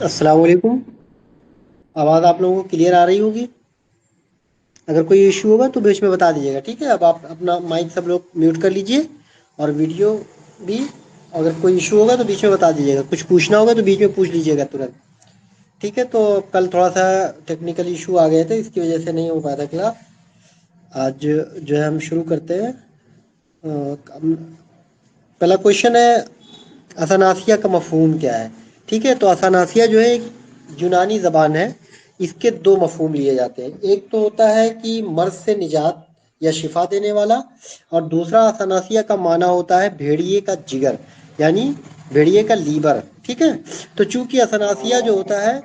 अस्सलाम वालेकुम। आवाज़ आप लोगों को क्लियर आ रही होगी। अगर कोई इशू होगा तो बीच में बता दीजिएगा, ठीक है। अब आप अपना माइक सब लोग म्यूट कर लीजिए और वीडियो भी। अगर कोई इशू होगा तो बीच में बता दीजिएगा, कुछ पूछना होगा तो बीच में पूछ लीजिएगा तुरंत। ठीक है, तो कल थोड़ा सा टेक्निकल इशू आ गए थे, इसकी वजह से नहीं हो पाया था क्लास। आज जो है हम शुरू करते हैं। पहला क्वेश्चन है, असानासिया का मफहूम क्या है। ठीक है, तो असानासिया जो है एक यूनानी ज़बान है। इसके दो मफहूम लिए जाते हैं। एक तो होता है कि मर्ज से निजात या शिफा देने वाला, और दूसरा असानासिया का माना होता है भेड़िए का जिगर, यानी भेड़िए का लीवर। ठीक है, तो चूंकि असानासिया जो होता है,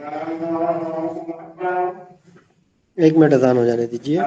एक मिनट अजान हो जाने दीजिए।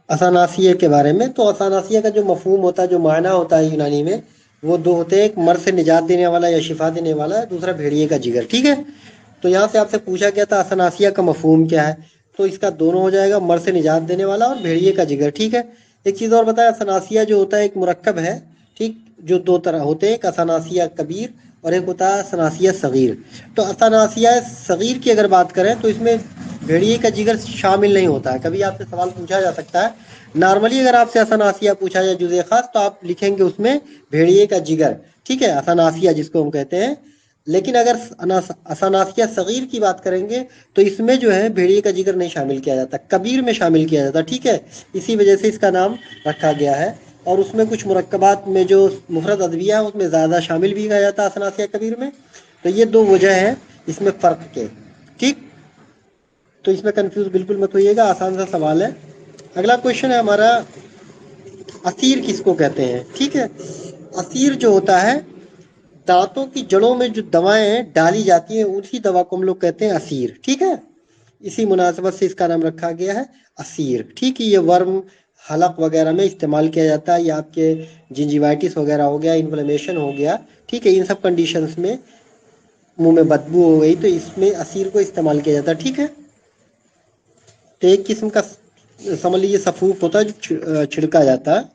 असानासिया के बारे में, तो असानासिया का जो मफहूम होता है, जो मायना होता है यूनानी में, वो दो होते हैं। एक मर्ज से निजात देने वाला या शिफा देने वाला है, दूसरा भेड़िए का जिगर। ठीक है, तो यहाँ से आपसे पूछा गया था असानासिया का मफहूम क्या है, तो इसका दोनों हो जाएगा, मर्ज से निजात देने वाला और भेड़िए का जिगर। ठीक है, एक चीज़ और बताया, असानासिया जो होता है एक मुरक्कब है। ठीक, जो दो तरह होते हैं, एक असानासिया कबीर और एक होता है असानासिया सगीर। तो असानासिया सगीर की अगर बात करें तो इसमें भेड़िए का जिगर शामिल नहीं होता है। कभी आपसे सवाल पूछा जा सकता है, नॉर्मली अगर आपसे असानासिया पूछा जाए जुज़े खास, तो आप लिखेंगे उसमें भेड़िए का जिगर। ठीक है, असानासिया जिसको हम कहते हैं। लेकिन अगर असानासिया सगीर की बात करेंगे तो इसमें जो है भेड़िए का जिगर नहीं शामिल किया जाता, कबीर में शामिल किया जाता। ठीक है, इसी वजह से इसका नाम रखा गया है। और उसमें कुछ मुरक्कबात में जो मुफरद अदविया है उसमें ज़्यादा शामिल भी किया जाता है असानासिया कबीर में। तो ये दो वजह है इसमें फ़र्क के। ठीक, तो इसमें कंफ्यूज बिल्कुल मत होइएगा, आसान सा सवाल है। अगला क्वेश्चन है हमारा, असीर किसको कहते हैं। ठीक है, असीर जो होता है, दांतों की जड़ों में जो दवाएं डाली जाती हैं उसी दवा को हम लोग कहते हैं असीर। ठीक है, इसी मुनासबत से इसका नाम रखा गया है असीर। ठीक है, ये वर्म हलक वगैरह में इस्तेमाल किया जाता है, या आपके जिंजिवाइटिस वगैरह हो गया, इन्फ्लेमेशन हो गया। ठीक है, इन सब कंडीशंस में मुंह में बदबू हो गई तो इसमें असीर को इस्तेमाल किया जाता है। ठीक है, तो एक किस्म का समझ लीजिए सफूफ होता है जो छिड़का जाता है।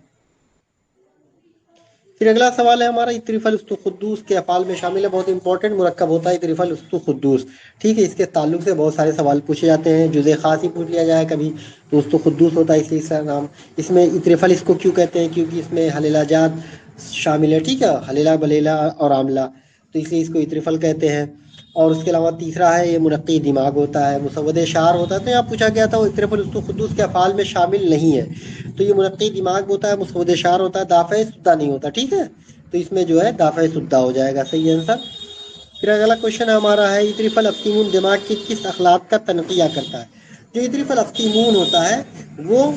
फिर अगला सवाल है हमारा, इत्रिफल उस्तुखुद्दूस के अफ़ाल में शामिल है, बहुत इंपॉर्टेंट मुरक्कब होता है इत्रिफल उस्तुखुद्दूस। ठीक है, इसके ताल्लुक से बहुत सारे सवाल पूछे जाते हैं, जुज़े ख़ास ही पूछ लिया जाए कभी, तो उस्तुखुद्दूस होता है इसलिए इसका नाम। इसमें इत्रिफल इसको क्यों कहते हैं, क्योंकि इसमें हलेलाजात शामिल है। ठीक है, हलेला बलेला और आमला, तो इसलिए इसको इत्रिफल कहते हैं। और उसके अलावा तीसरा है, ये मुनक्की दिमाग होता है, मुसव्वदे शार होता है। तो यहाँ पूछा गया था वो इत्रिफल उस्तुखुद्दूस के अफ़ाल में शामिल नहीं है, तो ये मुनक्की दिमाग होता है, मुसवद शार होता है, दाफ़े सुद्दा नहीं होता। ठीक है, तो इसमें जो है दाफ़े सुद्दा हो जाएगा सही आंसर। फिर अगला क्वेश्चन हमारा है, इत्रिफल अफ्तीमून दिमाग के किस अखलाक का तनकिया करता है। जो इत्रिफल अफ्तीमून होता है वो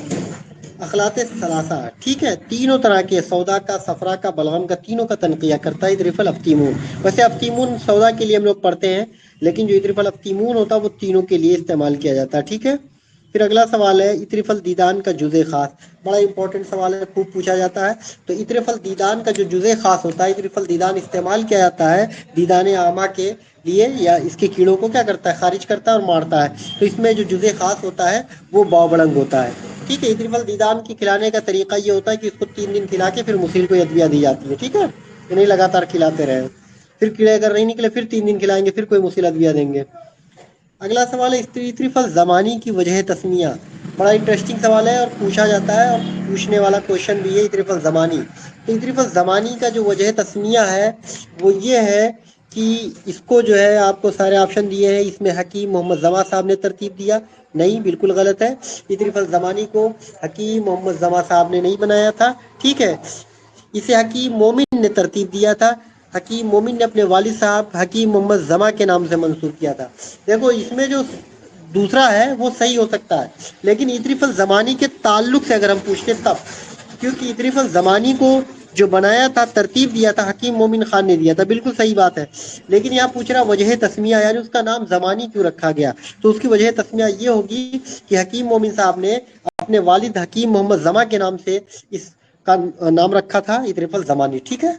अखलात सलासा है। ठीक है, तीनों तरह के सौदा का, सफरा का, बलगम का, तीनों का तनकिया करता है इत्रिफल अफ्तीमून। वैसे अफ्तीमून सौदा के लिए हम लोग पढ़ते हैं, लेकिन जो इत्रिफल अफ्तीमून होता है वो तीनों के लिए इस्तेमाल किया जाता है। ठीक है, फिर अगला सवाल है इतरिफल दीदान का जुज़े खास, बड़ा इंपॉर्टेंट सवाल है, खूब पूछा जाता है। तो इतरिफल दीदान का जो जुज़े खास होता है, इतरिफल दीदान इस्तेमाल किया जाता है दीदान आमा के लिए, या इसके कीड़ों को क्या करता है, खारिज करता है और मारता है। तो इसमें जो जुज़े खास होता है वो बावड़ंग होता है। ठीक है, इतरिफल दीदान की खिलाने का तरीका ये होता है कि इसको 3 दिन खिला के फिर मुसील को अदविया दी जाती है। ठीक है, ये नहीं लगातार खिलाते रहे, फिर कीड़े अगर नहीं निकले फिर 3 दिन खिलाएंगे, फिर कोई मुसील अदविया देंगे। अगला सवाल है इतरिफल ज़मानी की वजह तस्मिया, बड़ा इंटरेस्टिंग सवाल है और पूछा जाता है और पूछने वाला क्वेश्चन भी है इतरिफल ज़मानी। तो इतरिफल ज़मानी का जो वजह तस्मिया है वो ये है कि इसको जो है आपको सारे ऑप्शन दिए हैं, इसमें हकीम मोहम्मद जमा साहब ने तरतीब दिया, नहीं, बिल्कुल गलत है। इतरिफल ज़मानी को हकीम मोहम्मद जमा साहब ने नहीं बनाया था। ठीक है, इसे हकीम मोमिन ने तरतीब दिया था। हकीम मोमिन ने अपने वालिद साहब हकीम मोहम्मद जमा के नाम से मंसूब किया था। देखो इसमें जो दूसरा है वो सही हो सकता है, लेकिन इतरिफल ज़मानी के ताल्लुक से अगर हम पूछते तब, क्योंकि इतरिफल ज़मानी को जो बनाया था, तरतीब दिया था, हकीम मोमिन खान ने दिया था, बिल्कुल सही बात है। लेकिन यहाँ पूछ रहा वजह तस्मिया, यानी उसका नाम ज़मानी क्यों रखा गया, तो उसकी वजह तस्मिया ये होगी कि हकीम मोमिन साहब ने अपने वालिद हकीम मोहम्मद जमा के नाम से इसका नाम रखा था इतरिफल ज़मानी। ठीक है,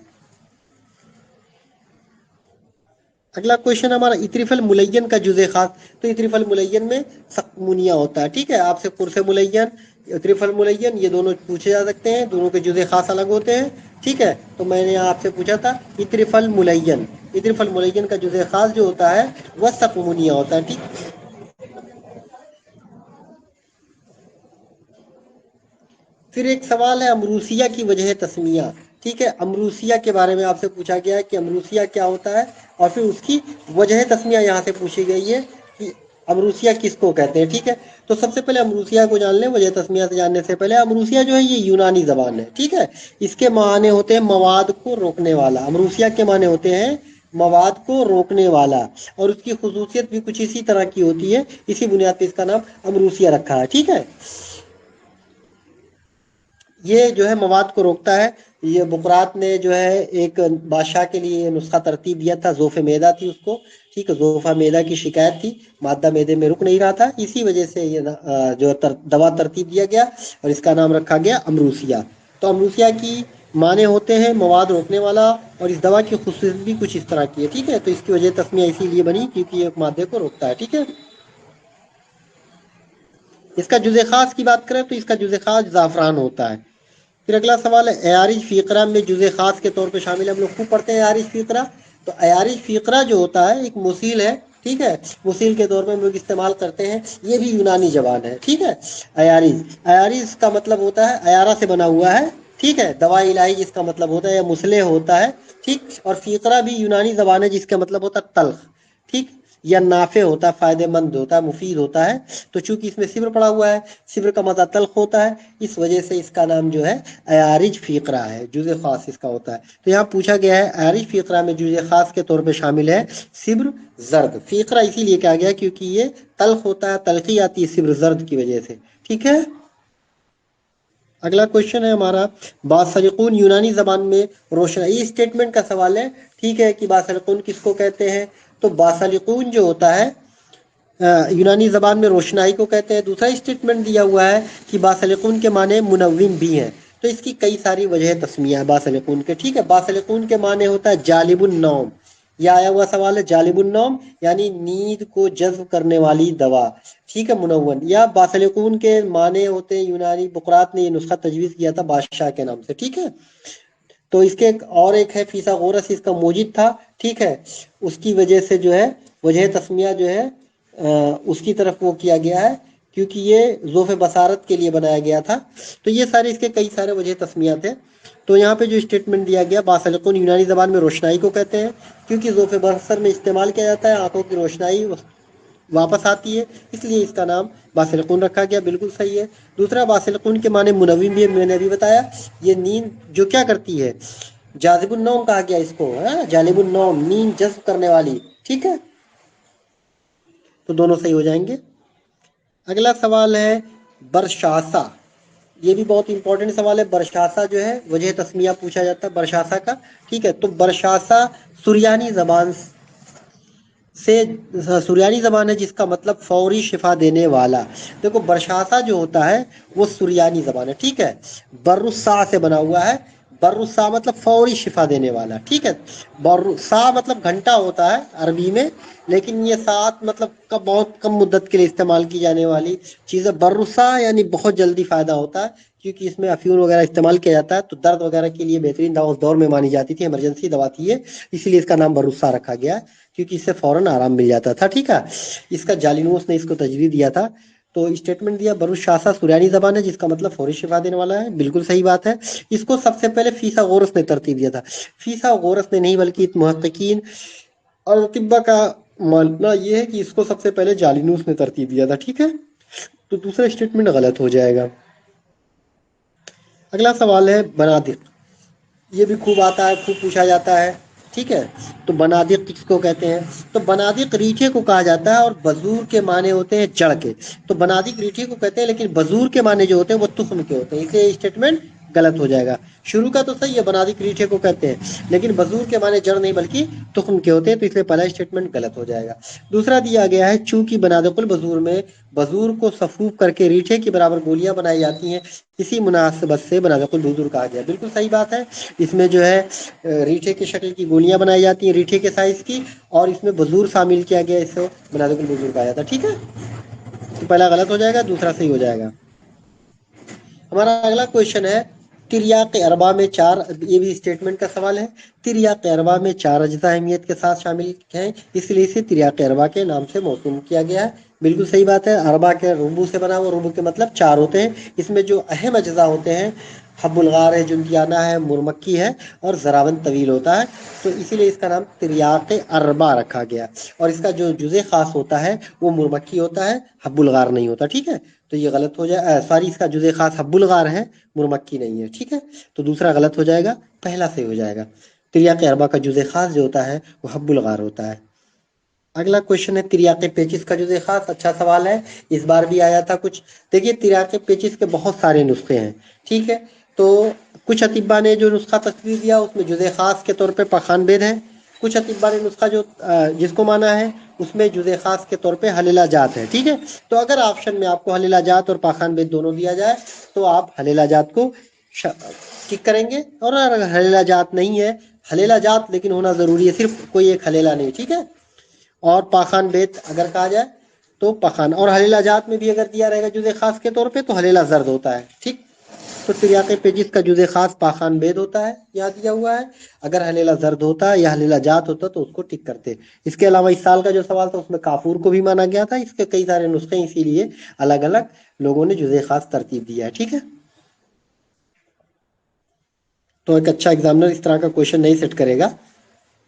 अगला क्वेश्चन हमारा इतरिफल मुलय्यन का जुज़े खास। तो इतरिफल मुलय्यन में सकमुनिया होता है। ठीक है, आपसे कुर्से मुलय्यन, इतरिफल मुलय्यन, ये दोनों पूछे जा सकते हैं, दोनों के जुज़े खास अलग होते हैं। ठीक है, तो मैंने आपसे पूछा था इतरिफल मुलय्यन, इतरिफल मुलय्यन का जुज़े खास जो होता है वह सकमुनिया होता है। ठीक, फिर एक सवाल है अमरूसिया की वजह तस्मिया। ठीक है, अमरूसिया के बारे में आपसे पूछा गया है कि अमरूसिया क्या होता है, और फिर उसकी वजह तस्मिया यहाँ से पूछी गई है कि अमरूसिया किसको कहते हैं। ठीक है, तो सबसे पहले अमरूसिया को जान लें, वजह तस्मिया से जानने से पहले। अमरूसिया जो है ये यूनानी जबान है। ठीक है, इसके माने होते हैं मवाद को रोकने वाला। अमरूसिया के माने होते हैं मवाद को रोकने वाला, और उसकी खसूसियत भी कुछ इसी तरह की होती है, इसी बुनियाद पर इसका नाम अमरूसिया रखा है। ठीक है, ये जो है मवाद को रोकता है। ये बुकरात ने जो है एक बादशाह के लिए नुस्खा तरतीब दिया था, जोफ़े मैदा थी उसको। ठीक है, जोफ़ा मैदा की शिकायत थी, मादा मैदे में रुक नहीं रहा था, इसी वजह से ये जो दवा तरतीब दिया गया और इसका नाम रखा गया अमरूसिया। तो अमरूसिया की माने होते हैं मवाद रोकने वाला, और इस दवा की खुसूसियत भी कुछ इस तरह की है। ठीक है, तो इसकी वजह तस्मिया इसीलिए बनी क्योंकि ये मादे को रोकता है। ठीक है, इसका जुज़े खास की बात करें तो इसका जुज़े खास ज़ाफ़रान होता है। फिर अगला सवाल है अयारिज फ़िक़रा में जुज़े ख़ास के तौर पे शामिल है। हम लोग खूब पढ़ते हैं अयारिज फ़िक़रा। तो अयारिज फ़िक़रा जो होता है एक मुसील है। ठीक है, मुसील के तौर पे हम लोग इस्तेमाल करते हैं, ये भी यूनानी ज़बान है। ठीक है, अयारिज, अयारिज का मतलब होता है अयारा से बना हुआ है। ठीक है, दवा इलाही जिसका मतलब होता है, या मुसले होता है। ठीक, और फ़िक़रा भी यूनानी ज़बान है जिसका मतलब होता है तल्ख। ठीक, या नाफे होता है, फायदेमंद होता है, मुफीद होता है। तो चूंकि इसमें सिब्र पड़ा हुआ है, सिब्र का मज़ा तल्ख होता है, इस वजह से इसका नाम जो है अयारिज फ़िक़रा है, जुज़े ख़ास इसका होता है। तो यहाँ पूछा गया है अयारिज फ़िक़रा में जुज़े ख़ास के तौर पे शामिल है सिब्र जर्द। फ़िक़रा इसीलिए कहा गया क्योंकि ये तल्ख होता है, तलखी आती है सिब्र जर्द की वजह से। ठीक है, अगला क्वेश्चन है हमारा बासरिकून यूनानी ज़बान में रोशनाई स्टेटमेंट का सवाल है। ठीक है, कि बासरिकून किसको कहते हैं। तो बासरिकून जो होता है यूनानी ज़बान में रोशनाई को कहते हैं। दूसरा स्टेटमेंट दिया हुआ है कि बासलिकून के माने मुनव्विम भी हैं। तो इसकी कई सारी वजह तस्मिया है बासलिकून के। ठीक है, बासलिकून के माने होता है जालिबुन नौम, यह आया हुआ सवाल है, जालिबुन नौम यानी नींद को जज्ब करने वाली दवा। ठीक है, मुनव्वन, या बासलिकून के माने होते हैं यूनानी, बुकरात ने ये नुस्खा तजवीज़ किया था बादशाह के नाम से। ठीक है, तो इसके और एक है फीसागोरस, इसका मोजिद था। ठीक है, उसकी वजह से जो है वजह तस्मिया जो है उसकी तरफ वो किया गया है, क्योंकि ये ज़ोफ़ बसारत के लिए बनाया गया था। तो ये सारे इसके कई सारे वजह तस्मिया थे। तो यहाँ पे जो स्टेटमेंट दिया गया बासलिकुन यूनानी ज़बान में रोशनाई को कहते हैं, क्योंकि ज़ोफ़ बसर में इस्तेमाल किया जाता है, आंखों की रोशनाई वापस आती है, इसलिए इसका नाम बासिलकुन रखा गया, बिल्कुल सही है। दूसरा बासिलकुन के माने मुनव्विम भी मैंने अभी बताया, ये नींद जो क्या करती है, जाजिबुन नौम कहा गया इसको, जालिबुन नौम, नींद जज्ब करने वाली। ठीक है, तो दोनों सही हो जाएंगे। अगला सवाल है बरशासा, ये भी बहुत इंपॉर्टेंट सवाल है। बरशासा जो है वजह तस्मिया पूछा जाता है बरशासा का। ठीक है, तो बरशासा सुरयानी जबान से सुरयानी ज़बान है जिसका मतलब फौरी शिफा देने वाला। देखो बरशासा जो होता है वो सुरयानी ज़बान है, ठीक है। बर्रुस्सा से बना हुआ है, बर्रुस्सा मतलब फौरी शिफा देने वाला, ठीक है। बर्रुस्सा मतलब घंटा होता है अरबी में, लेकिन ये सात मतलब का बहुत कम मुद्दत के लिए इस्तेमाल की जाने वाली चीज़ है। बर्रुस्सा यानी बहुत जल्दी फ़ायदा होता है, क्योंकि इसमें अफ्यून वगैरह इस्तेमाल किया जाता है, तो दर्द वगैरह के लिए बेहतरीन दवा उस दौर में मानी जाती थी, इमरजेंसी दवा थी ये, इसीलिए इसका नाम बर्रुस्सा रखा गया है, क्योंकि इससे फौरन आराम मिल जाता था, ठीक है। इसका जालिनूस ने इसको तजवीज़ दिया था। तो स्टेटमेंट दिया बरुशासा सुरयानी ज़बान है जिसका मतलब फौरी शिफा देने वाला है, बिल्कुल सही बात है। इसको सबसे पहले फीसा गोरस ने तरतीब दिया था। फीसा गोरस ने नहीं बल्कि मुहक्किकीन और अतिब्बा का मानना ये है कि इसको सबसे पहले जालिनूस ने तरतीब दिया था, ठीक है। तो दूसरा स्टेटमेंट गलत हो जाएगा। अगला सवाल है बनादिक। ये भी खूब आता है, खूब पूछा जाता है, ठीक है। तो बनादिक किसको कहते हैं? तो बनादिक रीठे को कहा जाता है और बजूर के माने होते हैं जड़ के। तो बनादिक रीठे को कहते हैं, लेकिन बजूर के माने जो होते हैं वो तुख्म के होते हैं, इसलिए स्टेटमेंट गलत हो जाएगा। शुरू का तो सही है, बनादिक रीठे को कहते हैं, लेकिन बजूर के माने जड़ नहीं बल्कि तुख्म के होते हैं, तो इसलिए पहला स्टेटमेंट गलत हो जाएगा। दूसरा दिया गया है चूंकि बनादिकुल बजूर में बजूर को सफूफ करके रीठे के बराबर गोलियां बनाई जाती हैं, इसी मुनासिबत से बनादिकुल बजूर कहा गया। बिल्कुल सही बात है। इसमें जो है रीठे की शक्ल की गोलियां बनाई जाती हैं, रीठे के साइज की, और इसमें बजूर शामिल किया गया, इससे बनादिकुल बजूर कहा जाता है, ठीक है। तो पहला गलत हो जाएगा, दूसरा सही हो जाएगा। हमारा अगला क्वेश्चन है तिरयाक अरबा में चार, ये भी स्टेटमेंट का सवाल है। तिरयाक अरबा में चार अज्जा अहमियत के साथ शामिल हैं, इसलिए इसे तिरयाक अरबा के नाम से मौसूम किया गया है। बिल्कुल सही बात है। अरबा के रुबू से बना हुआ, रुबू के मतलब चार होते हैं। इसमें जो अहम अज्जा होते हैं हब्बुलगार है, जुनकियाना है, मुरमक्की है, और जरावन तवील होता है, तो इसीलिए इसका नाम तिरयाक अरबा रखा गया। और इसका जो जुज़े खास होता है वो मुरमक्की होता है, हब्बुलगार नहीं होता, ठीक है। तो ये गलत हो जाए, सॉरी, इसका जुज़े खास हब्बुलगार है, मुरमक्की नहीं है, ठीक है। तो दूसरा गलत हो जाएगा, पहला सही हो जाएगा। तिरयाक अरबा का जुज़े खास जो होता है वो हब्बुलगार होता है। अगला क्वेश्चन है तिरयाक पेचिस का जुज़े खास। अच्छा सवाल है, इस बार भी आया था कुछ। देखिए तिरयाक पेचिस के बहुत सारे नुस्खे हैं, ठीक है। तो कुछ अतिब्बा ने जो नुस्खा तस्वीर दिया उसमें जुज़े खास के तौर पे पखान बेद है। कुछ अतिब्बा ने नुस्खा जो जिसको माना है उसमें जुज़े खास के तौर पे हलेला जात है, ठीक है। तो अगर ऑप्शन में आपको हलेला जात और पाखान बेद दोनों दिया जाए तो आप हलेला जात को टिक करेंगे, और अगर हलेला जात नहीं है, हलेला जात लेकिन होना ज़रूरी है, सिर्फ कोई एक हलेला नहीं, ठीक है। और पाखान बेत अगर कहा जाए तो पाखान, और हलेला जात में भी अगर दिया रहेगा जुज़े खास के तौर पे तो हलेला जर्द होता है, ठीक। तो तिरयाक पेजिस का जुज़े खास पाखान बेद होता है, यहाँ दिया हुआ है। अगर हलेला जर्द होता है या हलेला जात होता तो उसको टिक करते। इसके अलावा इस साल का जो सवाल था उसमें काफूर को भी माना गया था, इसके कई सारे नुस्खे, इसीलिए अलग अलग लोगों ने जुज़े खास तरतीब दिया है, ठीक है। तो एक अच्छा एग्जामिनर इस तरह का क्वेश्चन नहीं सेट करेगा,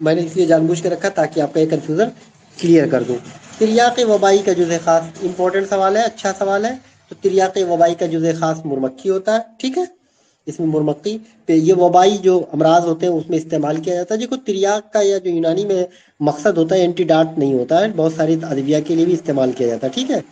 मैंने इसलिए जानबूझ के रखा ताकि आपका ये कन्फ्यूज़न क्लियर कर दूँ। तिरयाक वबाई का जुज़े खास इंपॉर्टेंट सवाल है, अच्छा सवाल है। तो तिरयाक वबाई का जुज़े खास मुरमक्खी होता है, ठीक है। इसमें मुरमक्खी पे ये वबाई जो अमराज होते हैं उसमें इस्तेमाल किया जाता है। देखो तिरयाक का या जो यूनानी में मकसद होता है एंटीडाट नहीं होता है, बहुत सारी अदविया के लिए भी इस्तेमाल किया जाता है, ठीक है।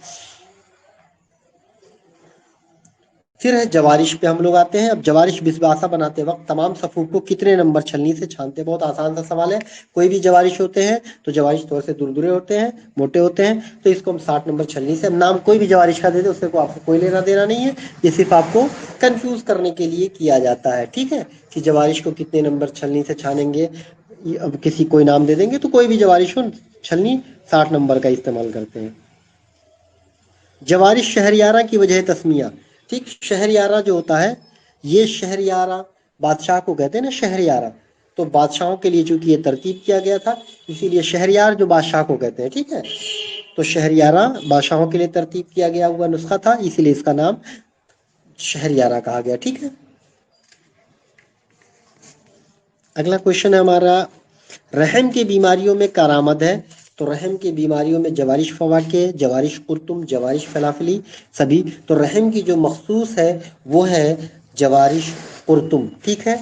फिर है जवारिश पे हम लोग आते हैं। अब जवारिश बिस्बासा बनाते वक्त तमाम सफ़ूफ को कितने नंबर छलनी से छानते हैं? बहुत आसान सा सवाल है। कोई भी जवारिश होते हैं तो जवारिश थोड़े से दुरदुरे होते हैं, मोटे होते हैं, तो इसको हम 60 नंबर छलनी से, अब नाम कोई भी जवारिश का दे दे उससे को आपको कोई लेना देना नहीं है, ये सिर्फ आपको कंफ्यूज करने के लिए किया जाता है, ठीक है। कि जवारिश को कितने नंबर छलनी से छानेंगे, अब किसी कोई नाम दे देंगे तो कोई भी जवारिश हो, छलनी 60 नंबर का इस्तेमाल करते हैं। जवारिश शहरयारा की वजह तस्मिया, ठीक। शहरयारा जो होता है, ये शहरयारा बादशाह को कहते हैं ना, शहरयारा। तो बादशाहों के लिए चूंकि ये तरतीब किया गया था, इसीलिए शहरयार जो बादशाह को कहते हैं, ठीक है। तो शहरयारा बादशाहों के लिए तरतीब किया गया हुआ नुस्खा था, इसीलिए इसका नाम शहरयारा कहा गया, ठीक है। अगला क्वेश्चन है हमारा, रहम की बीमारियों में करामद है। तो रहम की बीमारियों में जवारिश फवाके, जवारिश कुर्तुम, जवारिश फलाफली सभी। तो रहम की जो मखसूस है वो है जवारिश कुर्तुम, ठीक है।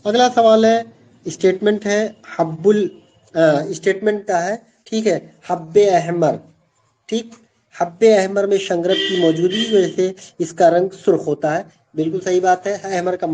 अगला सवाल है, स्टेटमेंट है हब्बुल, स्टेटमेंट का है, ठीक है। हब्बे अहमर, ठीक। हब्बे अहमर में शंगरब की मौजूदगी की वजह से इसका रंग सुर्ख होता है। बिल्कुल सही बात है। अहमर का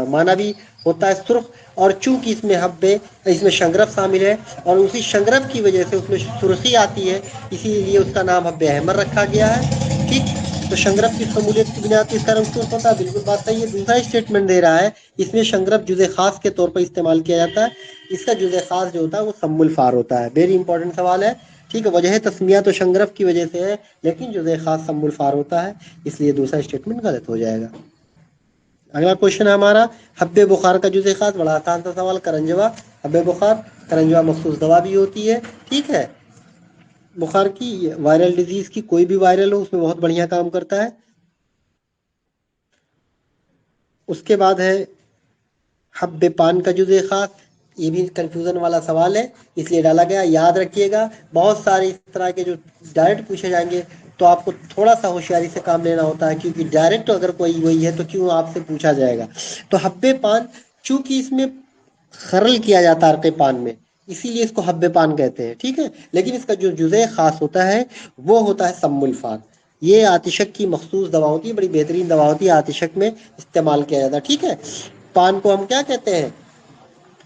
माना भी होता है सुर्ख, और चूंकि इसमें शंगरब शामिल है और उसी शंगरब की वजह से उसमें सुर्खी आती है, इसीलिए उसका नाम हब्बे अहमर रखा गया है। ठीक, तो शंगरब की शमूलियत की बुनियाद पर इसका रंग सुर्ख होता है। बिल्कुल बात सही है। दूसरा स्टेटमेंट दे रहा है, इसमें शंगरब जुज़े खास के तौर पर इस्तेमाल किया जाता है। इसका जुज़े खास जो होता है वो सम्मुल फार होता है। वेरी इंपॉर्टेंट सवाल है। ठीक है, वजह तस्मिया तो शंगरब की वजह से है, लेकिन जुज़े खास सम्मुल फार होता है, इसलिए दूसरा स्टेटमेंट गलत हो जाएगा। अगला क्वेश्चन है हमारा, हब्बे बुखार का जुज़े खास। बड़ा आसान सा सवाल, करंजवा। हब्बे बुखार, करंजवा मखसूस दवा भी होती है। ठीक है, बुखार की, वायरल डिजीज की, कोई भी वायरल हो उसमें बहुत बढ़िया काम करता है। उसके बाद है हब्बे पान का जुज़े खास। ये भी कंफ्यूजन वाला सवाल है, इसलिए डाला गया। याद रखिएगा, बहुत सारे इस तरह के जो डायरेक्ट पूछे जाएंगे तो आपको थोड़ा सा होशियारी से काम लेना होता है, क्योंकि डायरेक्ट अगर कोई वही है तो क्यों आपसे पूछा जाएगा। तो हब्बे पान, चूंकि इसमें खरल किया जाता है अर्के पान में, इसीलिए इसको हब्बे पान कहते हैं। ठीक है, लेकिन इसका जो जुज़े खास होता है वो होता है सम्मुल फान। ये आतिशक की मखसूस दवा होती है, बड़ी बेहतरीन दवा होती है, आतिशक में इस्तेमाल किया जाता है। ठीक है, पान को हम क्या कहते हैं,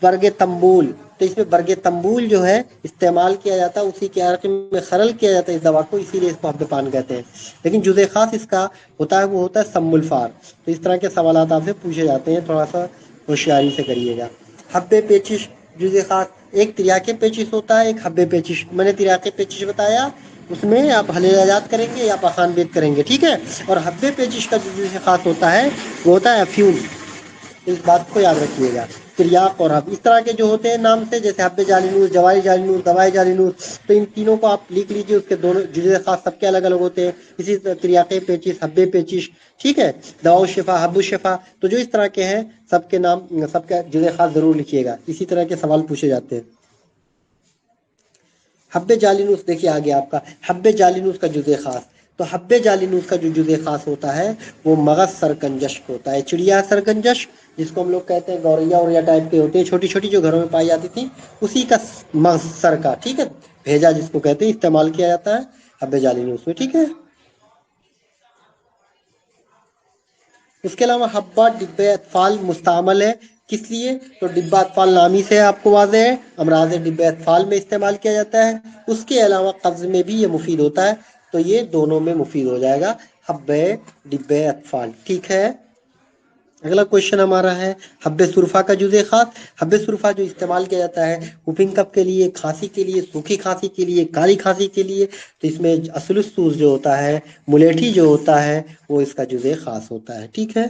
बरगे तंबूल। तो इसमें बरगे तंबूल जो है इस्तेमाल किया जाता है, उसी के अर्क में खरल किया जाता है इस दवा को, इसीलिए इसको हब्बे पान कहते हैं। लेकिन जुज़े खास इसका होता है वो होता है सम्मुल फार। तो इस तरह के सवाल आपसे पूछे जाते हैं, थोड़ा सा होशियारी से करिएगा। हब्बे पेचिश, जुज़े खास, एक तिर्याके पेचिश होता है, एक हब्बे पेचिश। मैंने तिर्याके पेचिश बताया, उसमें आप हलेलाजात करेंगे या पखान बेद करेंगे। ठीक है, और हब्बे पेचिश का जो जुज़े खास होता है वो होता है अफ्यून। इस बात को याद रखिएगा। तिर्याक और हब इस तरह के जो होते हैं नाम से, जैसे हब्बे जालिनूस, जवाई जालिनूस, दवाई जालिनूस, तो इन तीनों को आप लिख लीजिए, उसके दोनों जुज़े खास सबके अलग अलग होते हैं। इसी तरह तिर्याके पेचिश, हब्बे पेचिश, ठीक है, दवाउ शिफा, हब्बु शिफा, तो जो इस तरह के हैं सबके नाम, सबका जुज़े खास जरूर लिखिएगा, इसी तरह के सवाल पूछे जाते हैं। हब्बे जालिनूस देखिए आगे आपका, हब्बे जालिनूस का जुज़े खास। तो हब्बे जालिनूस का जो जुज़े खास होता है वो मगज सरकंजश होता है। चिड़िया सरकंजश, जिसको हम लोग कहते हैं गौरैया औरैया टाइप के होते हैं, छोटी छोटी जो घरों में पाई जाती थी, उसी का मगज सर का, ठीक है, भेजा जिसको कहते हैं, इस्तेमाल किया जाता है हब्बे जालिनूस में। ठीक है, उसके अलावा हब्बा डिब्बे अतफाल मुस्तामल है, किस लिए, तो डिब्बा अतफाल नामी से आपको वाज़ेह है, अमराज डिब्बे अतफाल में इस्तेमाल किया जाता है। उसके अलावा कब्ज़ में भी ये मुफीद होता है, तो ये दोनों में मुफीद हो जाएगा हब्बे डिब्बे अतफाल। ठीक है, अगला क्वेश्चन हमारा है हब्बे सुरफा का जुज़े खास। हब्बे सुरफा जो इस्तेमाल किया जाता है हुपिंग कफ के लिए, खांसी के लिए, सूखी खांसी के लिए, काली खांसी के लिए, तो इसमें असलुसूस जो होता है, मुलेठी जो होता है, वो इसका जुज़े खास होता है। ठीक है,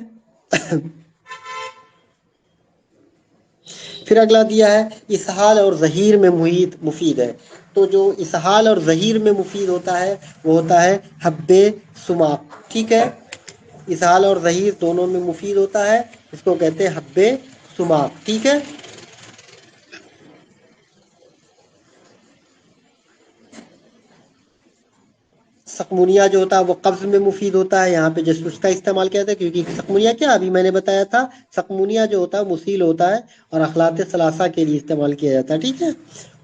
फिर अगला दिया है इसहाल और ज़हीर में मुहीत मुफीद है। तो जो इसहाल और ज़हीर में मुफीद होता है वो होता है हब्बे सुमाक। ठीक है, इसहाल और ज़हीर दोनों में मुफीद होता है, इसको कहते हैं हब्बे सुमाक। ठीक है, सकमुनिया जो होता है वो कब्ज़ में मुफीद होता है, यहाँ पे जस्ट उसका इस्तेमाल किया जाता है, क्योंकि सकमुनिया क्या अभी मैंने बताया था, सकमुनिया जो होता है मुसील होता है और अखलात सलासा के लिए इस्तेमाल किया जाता है। ठीक है,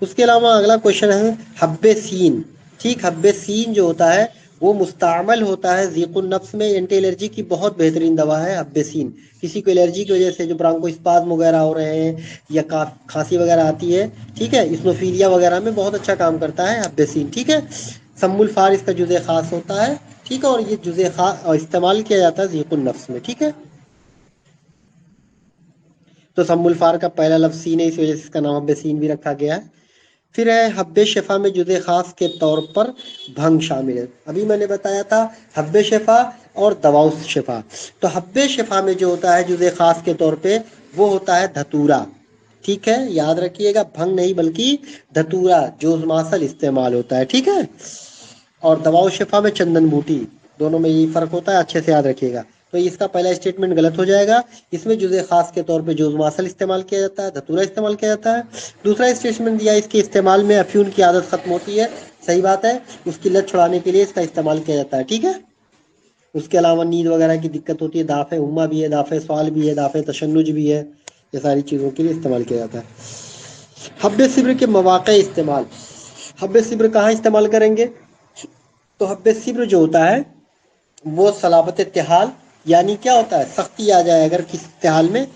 उसके अलावा अगला क्वेश्चन है हब्बे सीन। ठीक, हब्बे सीन जो होता है वो मुस्तामल होता है ज़ीक़ुन नफ्स में, एंटी एलर्जी की बहुत बेहतरीन दवा है हब्बे सीन। किसी को एलर्जी की वजह से जो ब्रांको स्पाज्म वगैरह हो रहे हैं या खांसी वगैरह आती है, ठीक है, इसनोफीलिया वगैरह में बहुत अच्छा काम करता है हब्बे सीन। ठीक है, सम्मुल फार इसका जुज़े खास होता है। ठीक है, और ये जुज़े खास इस्तेमाल किया जाता है ज़ीक़ुन नफ्स में। ठीक है, तो सम्मुल फार का पहला लफ्ज़ सीन है, इस वजह से इसका नाम हब्बे सीन भी रखा गया है। फिर है हब्बे शिफा में जुज़े खास के तौर पर भंग शामिल है। अभी मैंने बताया था हब्बे शिफा और दवाउ शिफा। तो हब्बे शिफा में जो होता है जुज़े खास के तौर पे वो होता है धतूरा। ठीक है, याद रखिएगा, भंग नहीं बल्कि धतूरा जोजमासल इस्तेमाल होता है। ठीक है, और दवाओ शिफा में चंदन बूटी, दोनों में यही फ़र्क होता है, अच्छे से याद रखिएगा। तो इसका पहला स्टेटमेंट गलत हो जाएगा। इसमें जुज़े खास के तौर पे जोज़मासल इस्तेमाल किया जाता है, धतूरा इस्तेमाल किया जाता है। दूसरा स्टेटमेंट दिया इसके इस्तेमाल में अफ्यून की आदत ख़त्म होती है, सही बात है, उसकी लत छुड़ाने के लिए इसका इस्तेमाल किया जाता है। ठीक है, उसके अलावा नींद वगैरह की दिक्कत होती है, दाफ़े उम्मा भी है, दाफ़े सवाल भी है, दाफ़े तशन्नुज भी है, ये सारी चीज़ों के लिए इस्तेमाल किया जाता है। हब्बे सिब्र के मौक़े इस्तेमाल, हब्बे सिब्र कहाँ इस्तेमाल करेंगे, तो हब्बे सिब्र जो होता है वो सलाबत तिहाल, यानी क्या होता है, सख्ती आ जाए अगर किसी तिहाल में,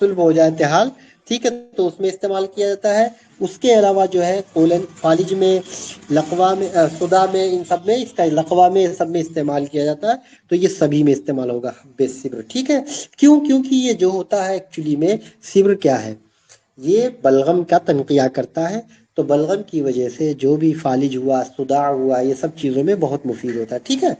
सुलभ हो जाए तिहाल, ठीक है, तो उसमें इस्तेमाल किया जाता है। उसके अलावा जो है कोलन फालिज में, लकवा में, सुदा में, इन सब में, इसका लकवा में, इन सब में इस्तेमाल किया जाता है। तो ये सभी में इस्तेमाल होगा हब्बे सिब्र, ठीक है। क्यों? क्योंकि ये जो होता है एक्चुअली में सिब्र क्या है, ये बलगम का तनकिया करता है। तो बलगम की वजह से जो भी फालिज हुआ, सुदा हुआ, ये सब चीज़ों में बहुत मुफीद होता है, ठीक है।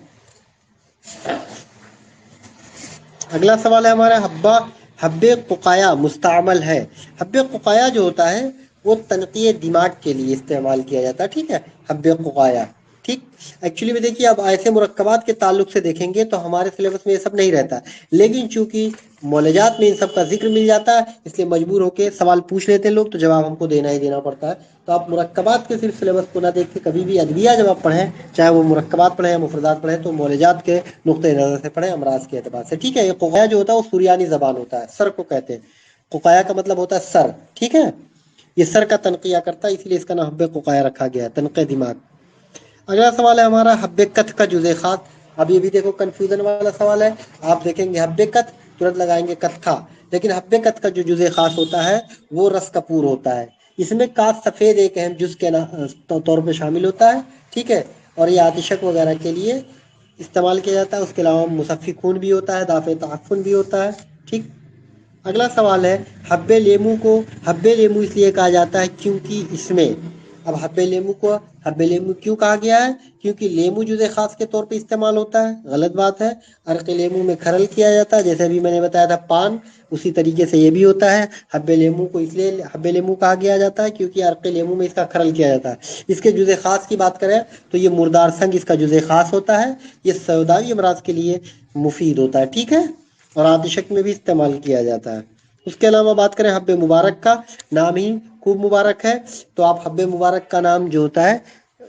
अगला सवाल है हमारा, हब्बा हब्बे कुकाया मुस्तामल है। हब्बे कुकाया जो होता है वो तनक़िए दिमाग के लिए इस्तेमाल किया जाता है, ठीक है, हब्बे कुकाया, ठीक। एक्चुअली में देखिए, अब ऐसे मुरक्कबात के ताल्लुक से देखेंगे तो हमारे सिलेबस में ये सब नहीं रहता, लेकिन चूंकि मौलजात में इन सब का जिक्र मिल जाता है, इसलिए मजबूर होकर सवाल पूछ लेते हैं लोग, तो जवाब हमको देना ही देना पड़ता है। तो आप मुरक्कबात के सिर्फ सिलेबस को ना देख के कभी भी अदविया जब आप पढ़ें, चाहे वो मुरक्कबात पढ़ें या मुफरदात पढ़ें, तो मौलजात के नुक्ते नज़र से पढ़ें, अमराज के एतबार से, ठीक है। ये कुकाया जो होता है वो सुरियानी ज़बान होता है, सर को कहते हैं। कुकाया का मतलब होता है सर, ठीक है। ये सर का तनकिया करता है, इसलिए इसका नाम हब्बे कुकाया रखा गया है, तनक़े दिमाग। अगला सवाल है हमारा, हब्बे कथ का जुज़े खास। अभी भी देखो कन्फ्यूजन वाला सवाल है। आप देखेंगे हब्बे कथ, तुरंत लगाएंगे कत्था, लेकिन हब्बे कथ का जो जुज़े खास होता है वो रस कपूर होता है। इसमें काफ सफ़ेद एक अहम जुज़ के तौर पे शामिल होता है, ठीक है। और ये आतिशक वगैरह के लिए इस्तेमाल किया जाता है। उसके अलावा मुसफ़ी खून भी होता है, दाफ़े तअफ़्फ़ुन भी होता है, ठीक। अगला सवाल है, हब्बे लेमू को हब्बे लेमू इसलिए कहा जाता है क्योंकि इसमें, अब हब्बे लेमू को हब्बे लेमू क्यों कहा गया है, क्योंकि लेमू जुज़े खास के तौर पे इस्तेमाल होता है, गलत बात है। अर्क लेमू में खरल किया जाता है, जैसे अभी मैंने बताया था पान, उसी तरीके से ये भी होता है। हब्बे लेमू को इसलिए हब्बे लेमू कहा गया जाता है क्योंकि अर्क लेमू में इसका खरल किया जाता है। इसके जुज़े खास की बात करें तो ये मुर्दार संग इसका जुज़े खास होता है। ये सौदावी अमराज के लिए मुफीद होता है, ठीक है, और आतिशक में भी इस्तेमाल किया जाता है। उसके अलावा बात करें हब्बे मुबारक का, नाम ही खूब मुबारक है, तो आप हब्बे मुबारक का नाम जो होता है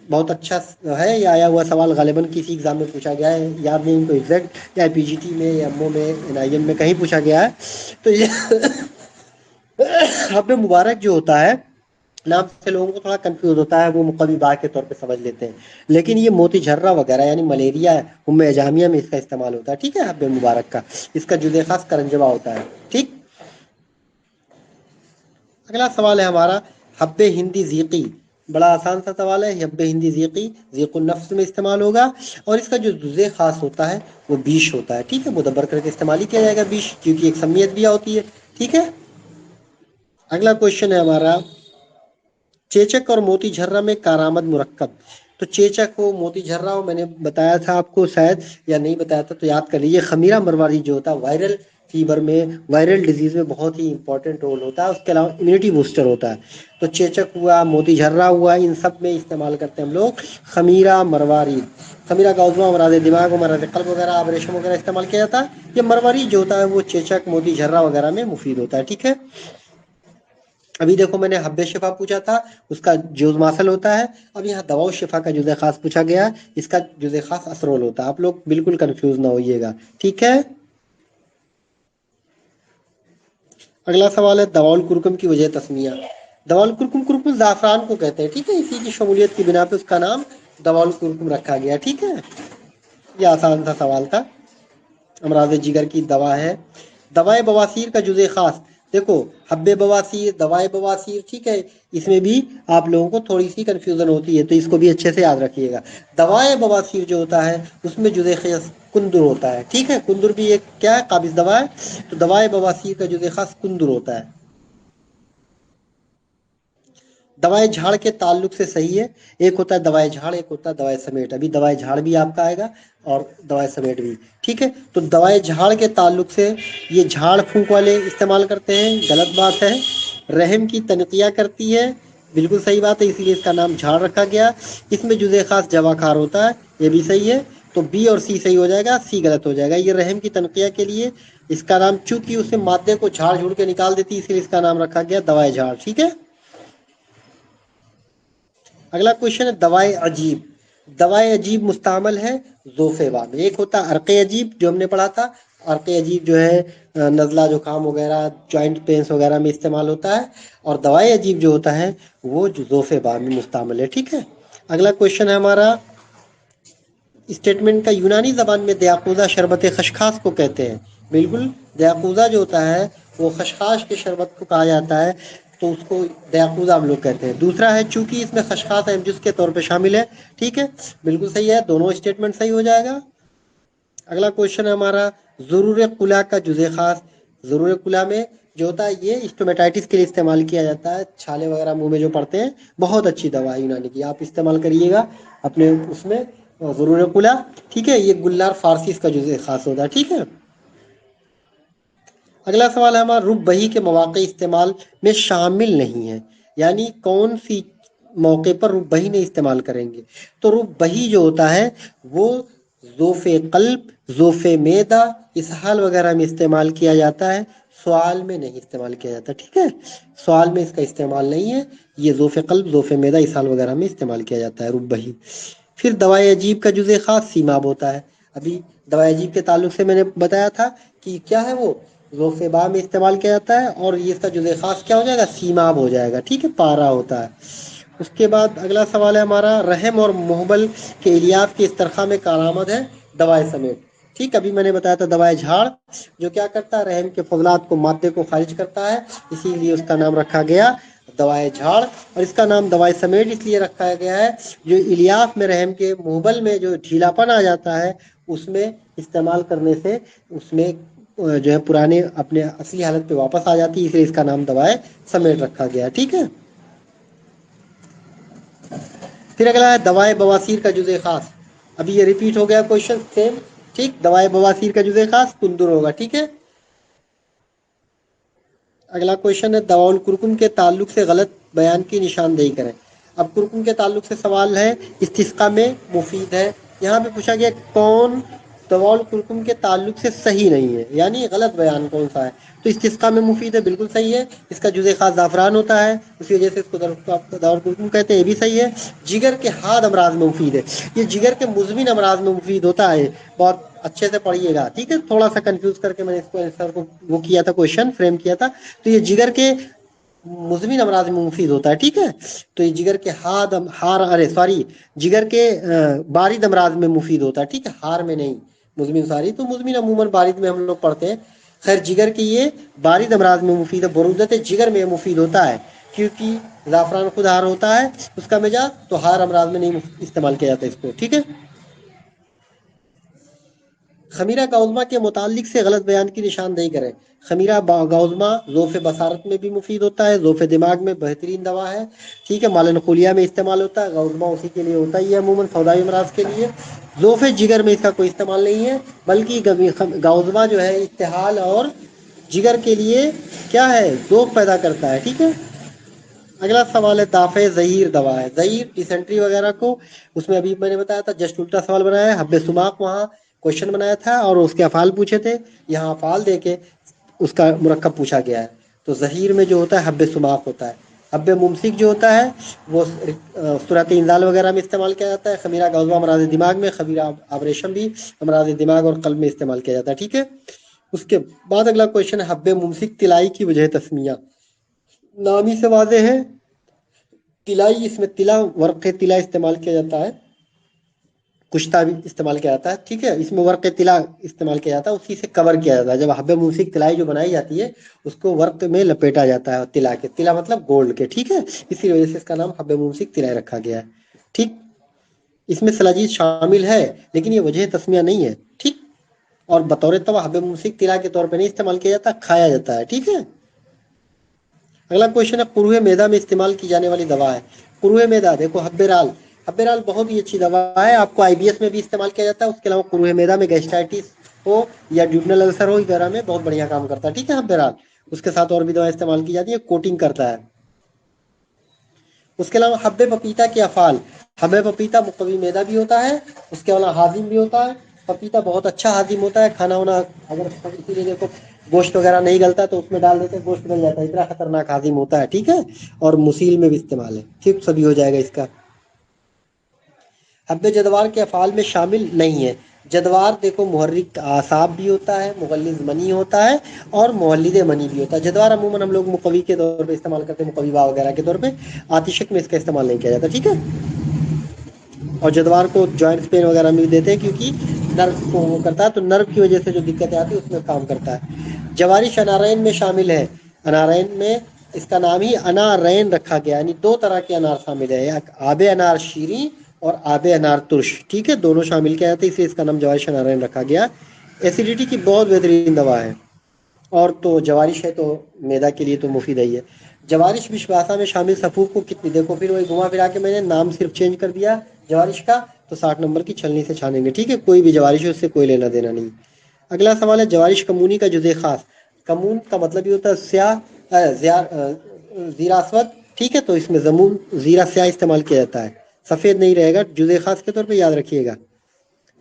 बहुत अच्छा है। ये आया हुआ सवाल गालिबन किसी एग्जाम में पूछा गया है, याद नहीं इनको एग्जैक्ट, या पीजीटी में या एमओ में एनआईएम में कहीं पूछा गया है। तो ये हब्बे मुबारक जो होता है, नाम से लोगों को थोड़ा कंफ्यूज होता है, वो मुकव्वी बार के तौर पे समझ लेते हैं, लेकिन ये मोती झर्रा वगैरह यानी मलेरिया उम्मे जामिया में इसका इस्तेमाल होता है, ठीक है, हब्बे मुबारक का। इसका जुज़े खास करंजवा होता है, ठीक। अगला सवाल है हमारा, हब्बे हिंदी ज़ीक़ी। बड़ा आसान सा सवाल है। हब्बे हिंदी ज़ीक़ी ज़ीक़ुन नफ्स में इस्तेमाल होगा, और इसका जो जुज़े खास होता है वो बीश होता है, ठीक है, मुदब्बर करके इस्तेमाल ही किया जाएगा बीश, क्योंकि एक समियत भी होती है, ठीक है। अगला क्वेश्चन है हमारा, चेचक और मोती झर्रा में कारामद मुरक्कब। तो चेचक हो, मोती झर्रा हो, मैंने बताया था आपको शायद, या नहीं बताया था तो याद कर लीजिए। खमीरा मरवारी जो होता है वायरल फीवर में, वायरल डिजीज में बहुत ही इंपॉर्टेंट रोल होता है। उसके अलावा इम्यूनिटी बूस्टर होता है। तो चेचक हुआ, मोती झर्रा हुआ, इन सब में इस्तेमाल करते हैं हम लोग खमीरा मरवारी। खमीरा का उजवा अमराज दिमाग, अमराज कल्ब वगैरह, ऑपरेशन वगैरह इस्तेमाल किया जाता है। ये मरवारी जो होता है वो चेचक, मोती झर्रा वगैरह में मुफीद होता है, ठीक है। अभी देखो मैंने हब्बे शिफा पूछा था, उसका जुज़ मासल होता है। अब यहाँ दवाओ शिफा का जुज़े खास पूछा गया, इसका जुज़े खास असरोल होता है। आप लोग बिल्कुल कंफ्यूज ना होइएगा, ठीक है। अगला सवाल है, दवाउल कुरकुम की वजह तस्मिया। दवाउल कुरकुम, कुरकुम ज़ाफ़रान को कहते हैं, ठीक है, इसी की शमूलियत की बिना पे उसका नाम दवाउल कुरकुम रखा गया, ठीक है। ये आसान सा सवाल था। अमराज जिगर की दवा है। दवाए बवासीर का जुज़े खास, देखो हब्बे बवासीर, दवाए बवासीर, ठीक है, इसमें भी आप लोगों को थोड़ी सी कंफ्यूजन होती है, तो इसको भी अच्छे से याद रखिएगा। दवाए बवासीर जो होता है उसमें जुज़े खास कुंदुर होता है, ठीक है। कुंदुर भी एक क्या है, काबिज दवा है। तो दवाए बवासीर का जुज़े खास कुंदुर होता है। दवाई झाड़ के ताल्लुक से सही है। एक होता है दवाई झाड़, एक होता है दवाई समेट। अभी दवाई झाड़ भी आपका आएगा और दवाई समेट भी, ठीक है। तो दवाई झाड़ के ताल्लुक से ये झाड़ फूंक वाले इस्तेमाल करते हैं, गलत बात है। रहम की तनकिया करती है, बिल्कुल सही बात है, इसीलिए इसका नाम झाड़ रखा गया। इसमें जुज़े खास जवाखार होता है, ये भी सही है। तो बी और सी सही हो जाएगा, सी गलत हो जाएगा। ये रहम की तनकिया के लिए इसका नाम, चूंकि उससे मादे को झाड़ झूड़ के निकाल देती है, इसलिए इसका नाम रखा गया दवाई झाड़, ठीक है। अगला क्वेश्चन है, दवाए अजीब। दवाए अजीब मुस्तामल है जोफेवा में। एक होता है अर्क़े अजीब जो हमने पढ़ा था। अर्क़े अजीब जो है नज़ला जुकाम वगैरह, जॉइंट पेन्स वगैरह में इस्तेमाल होता है। और दवाए अजीब जो होता है वो जोफेवा में मुस्तामल है, ठीक है। अगला क्वेश्चन है हमारा, स्टेटमेंट का यूनानी ज़बान में दयाकूज़ा शरबत खशखाश को कहते हैं। बिल्कुल, दयाकूज़ा जो होता है वो खशखाश के शरबत को कहा जाता है, तो उसको दयाकूज़ा हम लोग कहते हैं। दूसरा है चूंकि इसमें खशखाश अहम जुज़ के तौर पे शामिल है। ठीक है, बिल्कुल सही है, दोनों स्टेटमेंट सही हो जाएगा। अगला क्वेश्चन है हमारा, ज़रूर कुला का जुज़े खास। ज़रूर कुला में जो होता है ये स्टोमेटाइटिस के लिए इस्तेमाल किया जाता है, छाले वगैरह मुंह में जो पड़ते हैं। बहुत अच्छी दवा है यूनानी की, आप इस्तेमाल करिएगा अपने उसमें ज़रूर कुला। ठीक है, ये गुल्लार फारसी इसका जुज़े खास होता है। ठीक है, अगला सवाल है हमारा, रुब बही के मौके इस्तेमाल में शामिल नहीं है, यानी कौन सी मौके पर रुब बही नहीं इस्तेमाल करेंगे। तो रुब बही जो होता है वो ज़ोफ़े कल्ब, ज़ोफ़े मैदा, इसहाल वगैरह में इस्तेमाल किया जाता है, सवाल में नहीं इस्तेमाल किया जाता। ठीक है, सवाल में इसका इस्तेमाल नहीं है, ये ज़ोफ़े कल्ब, ज़ोफ़े मैदा, इसहाल वगैरह में इस्तेमाल किया जाता है रुब बही। फिर दवाए अजीब का जुज़े ख़ास सीमाब होता है। अभी दवाए अजीब के ताल्लुक से मैंने बताया था कि क्या है वो ज़ोफ़ेबा में इस्तेमाल किया जाता है, और ये इसका जुज़े ख़ास क्या हो जाएगा, सीमाब हो जाएगा। ठीक है, पारा होता है। उसके बाद अगला सवाल है हमारा, रहम और मोहबल के इलियाफ की इस्तरखा में कारामद है दवाए समेत। ठीक, अभी मैंने बताया था दवाए झाड़ जो क्या करता है, रहम के फजलात को, मादे को खारिज करता है, इसीलिए उसका नाम रखा गया दवाए झाड़। और इसका नाम दवाए समेट इसलिए रखा गया है जो इलियाफ में रहम के मोहबल में जो ढीलापन आ जाता है उसमें इस्तेमाल करने से उसमें जो है पुराने अपने असली हालत पे वापस आ जाती है, इसलिए इसका नाम दवाए समेट रखा गया। ठीक है, फिर अगला है दवाए बवासीर का जुज़े खास। अभी ये रिपीट हो गया क्वेश्चन सेम। ठीक, दवाए बवासीर का जुज़े खास कुंदुर होगा। ठीक है, अगला क्वेश्चन है, दवाउल कुरकुम के ताल्लुक से गलत बयान की निशानदेही करें। अब कुरकुम के ताल्लुक से सवाल है, इस्तिस्का में मुफीद है। यहाँ पे पूछा गया कौन दवाउल कुरकुम के ताल्लुक से सही नहीं है, यानी गलत बयान कौन सा है। तो इस्तिस्का में मुफीद है, बिल्कुल सही है। इसका जुज़े खास ज़ाफ़रान होता है, इसी वजह से इसको दवाउल कुरकुम कहते हैं, ये भी सही है। जिगर के हाद अमराज में मुफीद है, ये जिगर के मुज़मिन अमराज में मुफीद होता है। बहुत अच्छे से पढ़िएगा। ठीक है, थोड़ा सा कंफ्यूज करके मैंने इसको आंसर को वो किया था, क्वेश्चन फ्रेम किया था। तो ये जिगर के मुज़मिन अमराज में मुफीद होता है। ठीक है, तो ये जिगर के हार अरे सॉरी जिगर के बारिद अमराज में मुफीद होता है। ठीक है, हार में नहीं, मुज़मिन सारी तो मुज़मिन अमूमन बारिद में हम लोग पढ़ते हैं। खैर जिगर के ये बारिद अमराज में मुफीद है, बरूदत जिगर में मुफीद होता है, क्योंकि ज़ाफ़रान खुद हार होता है उसका मिजाज, तो हार अमराज में नहीं इस्तेमाल किया जाता इसको। ठीक है, खमीरा गाउज़मा के मुतालिक से गलत बयान की निशानदेही करें। खमीरा गाउज़मा ज़ोफ़े बसारत में भी मुफीद होता है, ज़ोफ़े दिमाग में बेहतरीन दवा है। ठीक है, मालन खुलिया में इस्तेमाल होता है, गाउज़मा उसी के लिए होता ही है अमूमन सौदाई अमराज के लिए। ज़ोफ़े जिगर में इसका कोई इस्तेमाल नहीं है, बल्कि गाउज़मा जो है इस्तेहाल और जिगर के लिए क्या है, ज़ोफ़ पैदा करता है। ठीक है, अगला सवाल है, दाफ़े ज़हीर दवा है। ज़हीर डिसेंट्री वगैरह को, उसमें अभी मैंने बताया था, जस्ट उल्टा सवाल बनाया है। हब्बे सुमाक वहाँ क्वेश्चन बनाया था और उसके अफ़ाल पूछे थे, यहाँ अफ़ाल दे के उसका मुरक्कब पूछा गया है। तो ज़हीर में जो होता है हब्बे सुमाक होता है। हब्बे मुमसिक जो होता है वो सूरत इंजाल वगैरह में इस्तेमाल किया जाता है। खमीरा गौज़ा अमराज दिमाग में, खमीरा आबरेशम भी अमराज दिमाग और कल्ब में इस्तेमाल किया जाता है। ठीक है, उसके बाद अगला क्वेश्चन है, हब्बे मुमसिक तिलाई की वजह तस्मिया। नामी से वाज़े है, तिलाई, इसमें तिला वर्क़ तिला इस्तेमाल किया जाता है, कुश्ता भी इस्तेमाल किया जाता है। ठीक है, इसमें वर्क़ तिला इस्तेमाल किया जाता है, उसी से कवर किया जाता है। जब हब्बे मूसिक तिलाई जो बनाई जाती है उसको वर्क़ में लपेटा जाता है, तिला के, तिला मतलब गोल्ड के। ठीक है, इसी वजह से इसका नाम हब्बे मूसिक तिलाई रखा गया है। ठीक, इसमें सलाजीज शामिल है लेकिन ये वजह तस्मिया नहीं है। ठीक, और बतौर तवा हब्बे मूसिक तिला के तौर पर नहीं इस्तेमाल किया जाता, खाया जाता है। ठीक है, अगला क्वेश्चन है, कुरुए मैदा में इस्तेमाल की जाने वाली दवा है। कुरुए मैदा देखो, हब्बेराल, हब्बेराल बहुत ही अच्छी दवा है, आपको आईबीएस में भी इस्तेमाल किया जाता है। उसके अलावा कुरुए मैदा में गैस्ट्राइटिस हो या ड्यूडनल अल्सर हो, वगैरह में बहुत बढ़िया काम करता है। ठीक है, हब्बेराल, उसके साथ और भी दवा इस्तेमाल की जाती है, कोटिंग करता है। उसके अलावा हब्बे पपीता के अफाल, हब्बे पपीता मुकवी मैदा भी होता है, उसके अलावा हाजिम भी होता है। पपीता बहुत अच्छा हाजिम होता है, खाना वाना अगर इसीलिए देखो गोश्त वगैरह नहीं गलता तो उसमें डाल देते हैं, गोश्त गल जाता है, इतना खतरनाक हाजिम होता है। ठीक है, और मुसील में भी इस्तेमाल है, ठीक सभी हो जाएगा इसका। हब्बे जदवार के अफ़ाल में शामिल नहीं है। जदवार देखो मुहर्रिक आसाब भी होता है, मुगल्लिज़ मनी होता है और मुवल्लिद मनी भी होता है। जदवार अमूमन हम लोग मुकवी के तौर पे इस्तेमाल करते हैं, मुकवी बा वगैरह के तौर पे, आतिशक में इसका इस्तेमाल नहीं किया जाता। ठीक है, और जद्वार को जॉइंट्स पेन वगैरह में भी देते हैं क्योंकि नर्व को वो करता है, तो नर्व की वजह से जो दिक्कतें आती है उसमें काम करता है। जवारिश अनारैन में शामिल है। अनारैन में इसका नाम ही अनारैन रखा गया, यानी दो तरह के अनार शामिल है, एक आबे अनार शीरी और आबे अनार तुर्श, ठीक है, दोनों शामिल किया जाता है, इसलिए इसका नाम जवारिश अनारैन रखा गया। एसिडिटी की बहुत बेहतरीन दवा है। और तो जवारिश है तो मैदा के लिए तो मुफीद ही है। जवारिश विश्वासा में शामिल सफ़ूफ को कितनी, देखो फिर वही घुमा फिरा के मैंने नाम सिर्फ चेंज कर दिया जवारिश का, तो 60 नंबर की छलनी से छानेंगे, ठीक है, कोई भी जवारिश है उससे कोई लेना देना नहीं। अगला सवाल है जवारिश कमूनी का जुज़े खास। कमून का मतलब ये होता है स्याह, जीरा अस्वद, ठीक है, तो इसमें जमून जीरा स्याह इस्तेमाल किया जाता है, सफ़ेद नहीं रहेगा, जुज़े खास के तौर पर याद रखिएगा।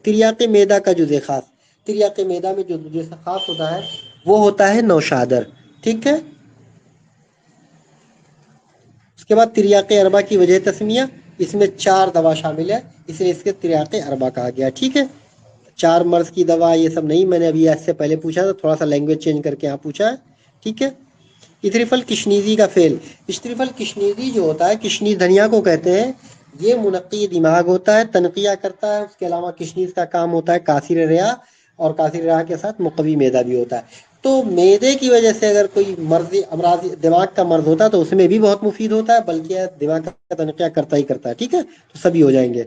तिरियाके मैदा का जुज़े खास, तिरियाके मैदा में जो जुज़े खास होता है वो होता है नौशादर, ठीक है। उसके बाद तिरियाके अरबा की वजह तस्मिया, इसमें 4 दवा शामिल है, इसलिए इसके तिरियाके अरबा कहा गया, ठीक है। 4 मर्ज की दवा ये सब नहीं, मैंने अभी इससे पहले पूछा था, थोड़ा सा लैंग्वेज चेंज करके यहाँ पूछा है, ठीक है। इथरीफल किशनीजी का फेल, इथरीफल किशनीजी जो होता है, किशनीज धनिया को कहते हैं, ये मुनक्की दिमाग होता है, तनकिया करता है, उसके अलावा किशनीज का काम होता है कासिर रिया, और कासिर रिया के साथ मुकवी मैदा भी होता है। तो मैदे की वजह से अगर कोई मर्ज अमराज दिमाग का मर्ज होता है तो उसमें भी बहुत मुफीद होता है, बल्कि दिमाग का तनकिया करता ही करता है, ठीक है, तो सभी हो जाएंगे।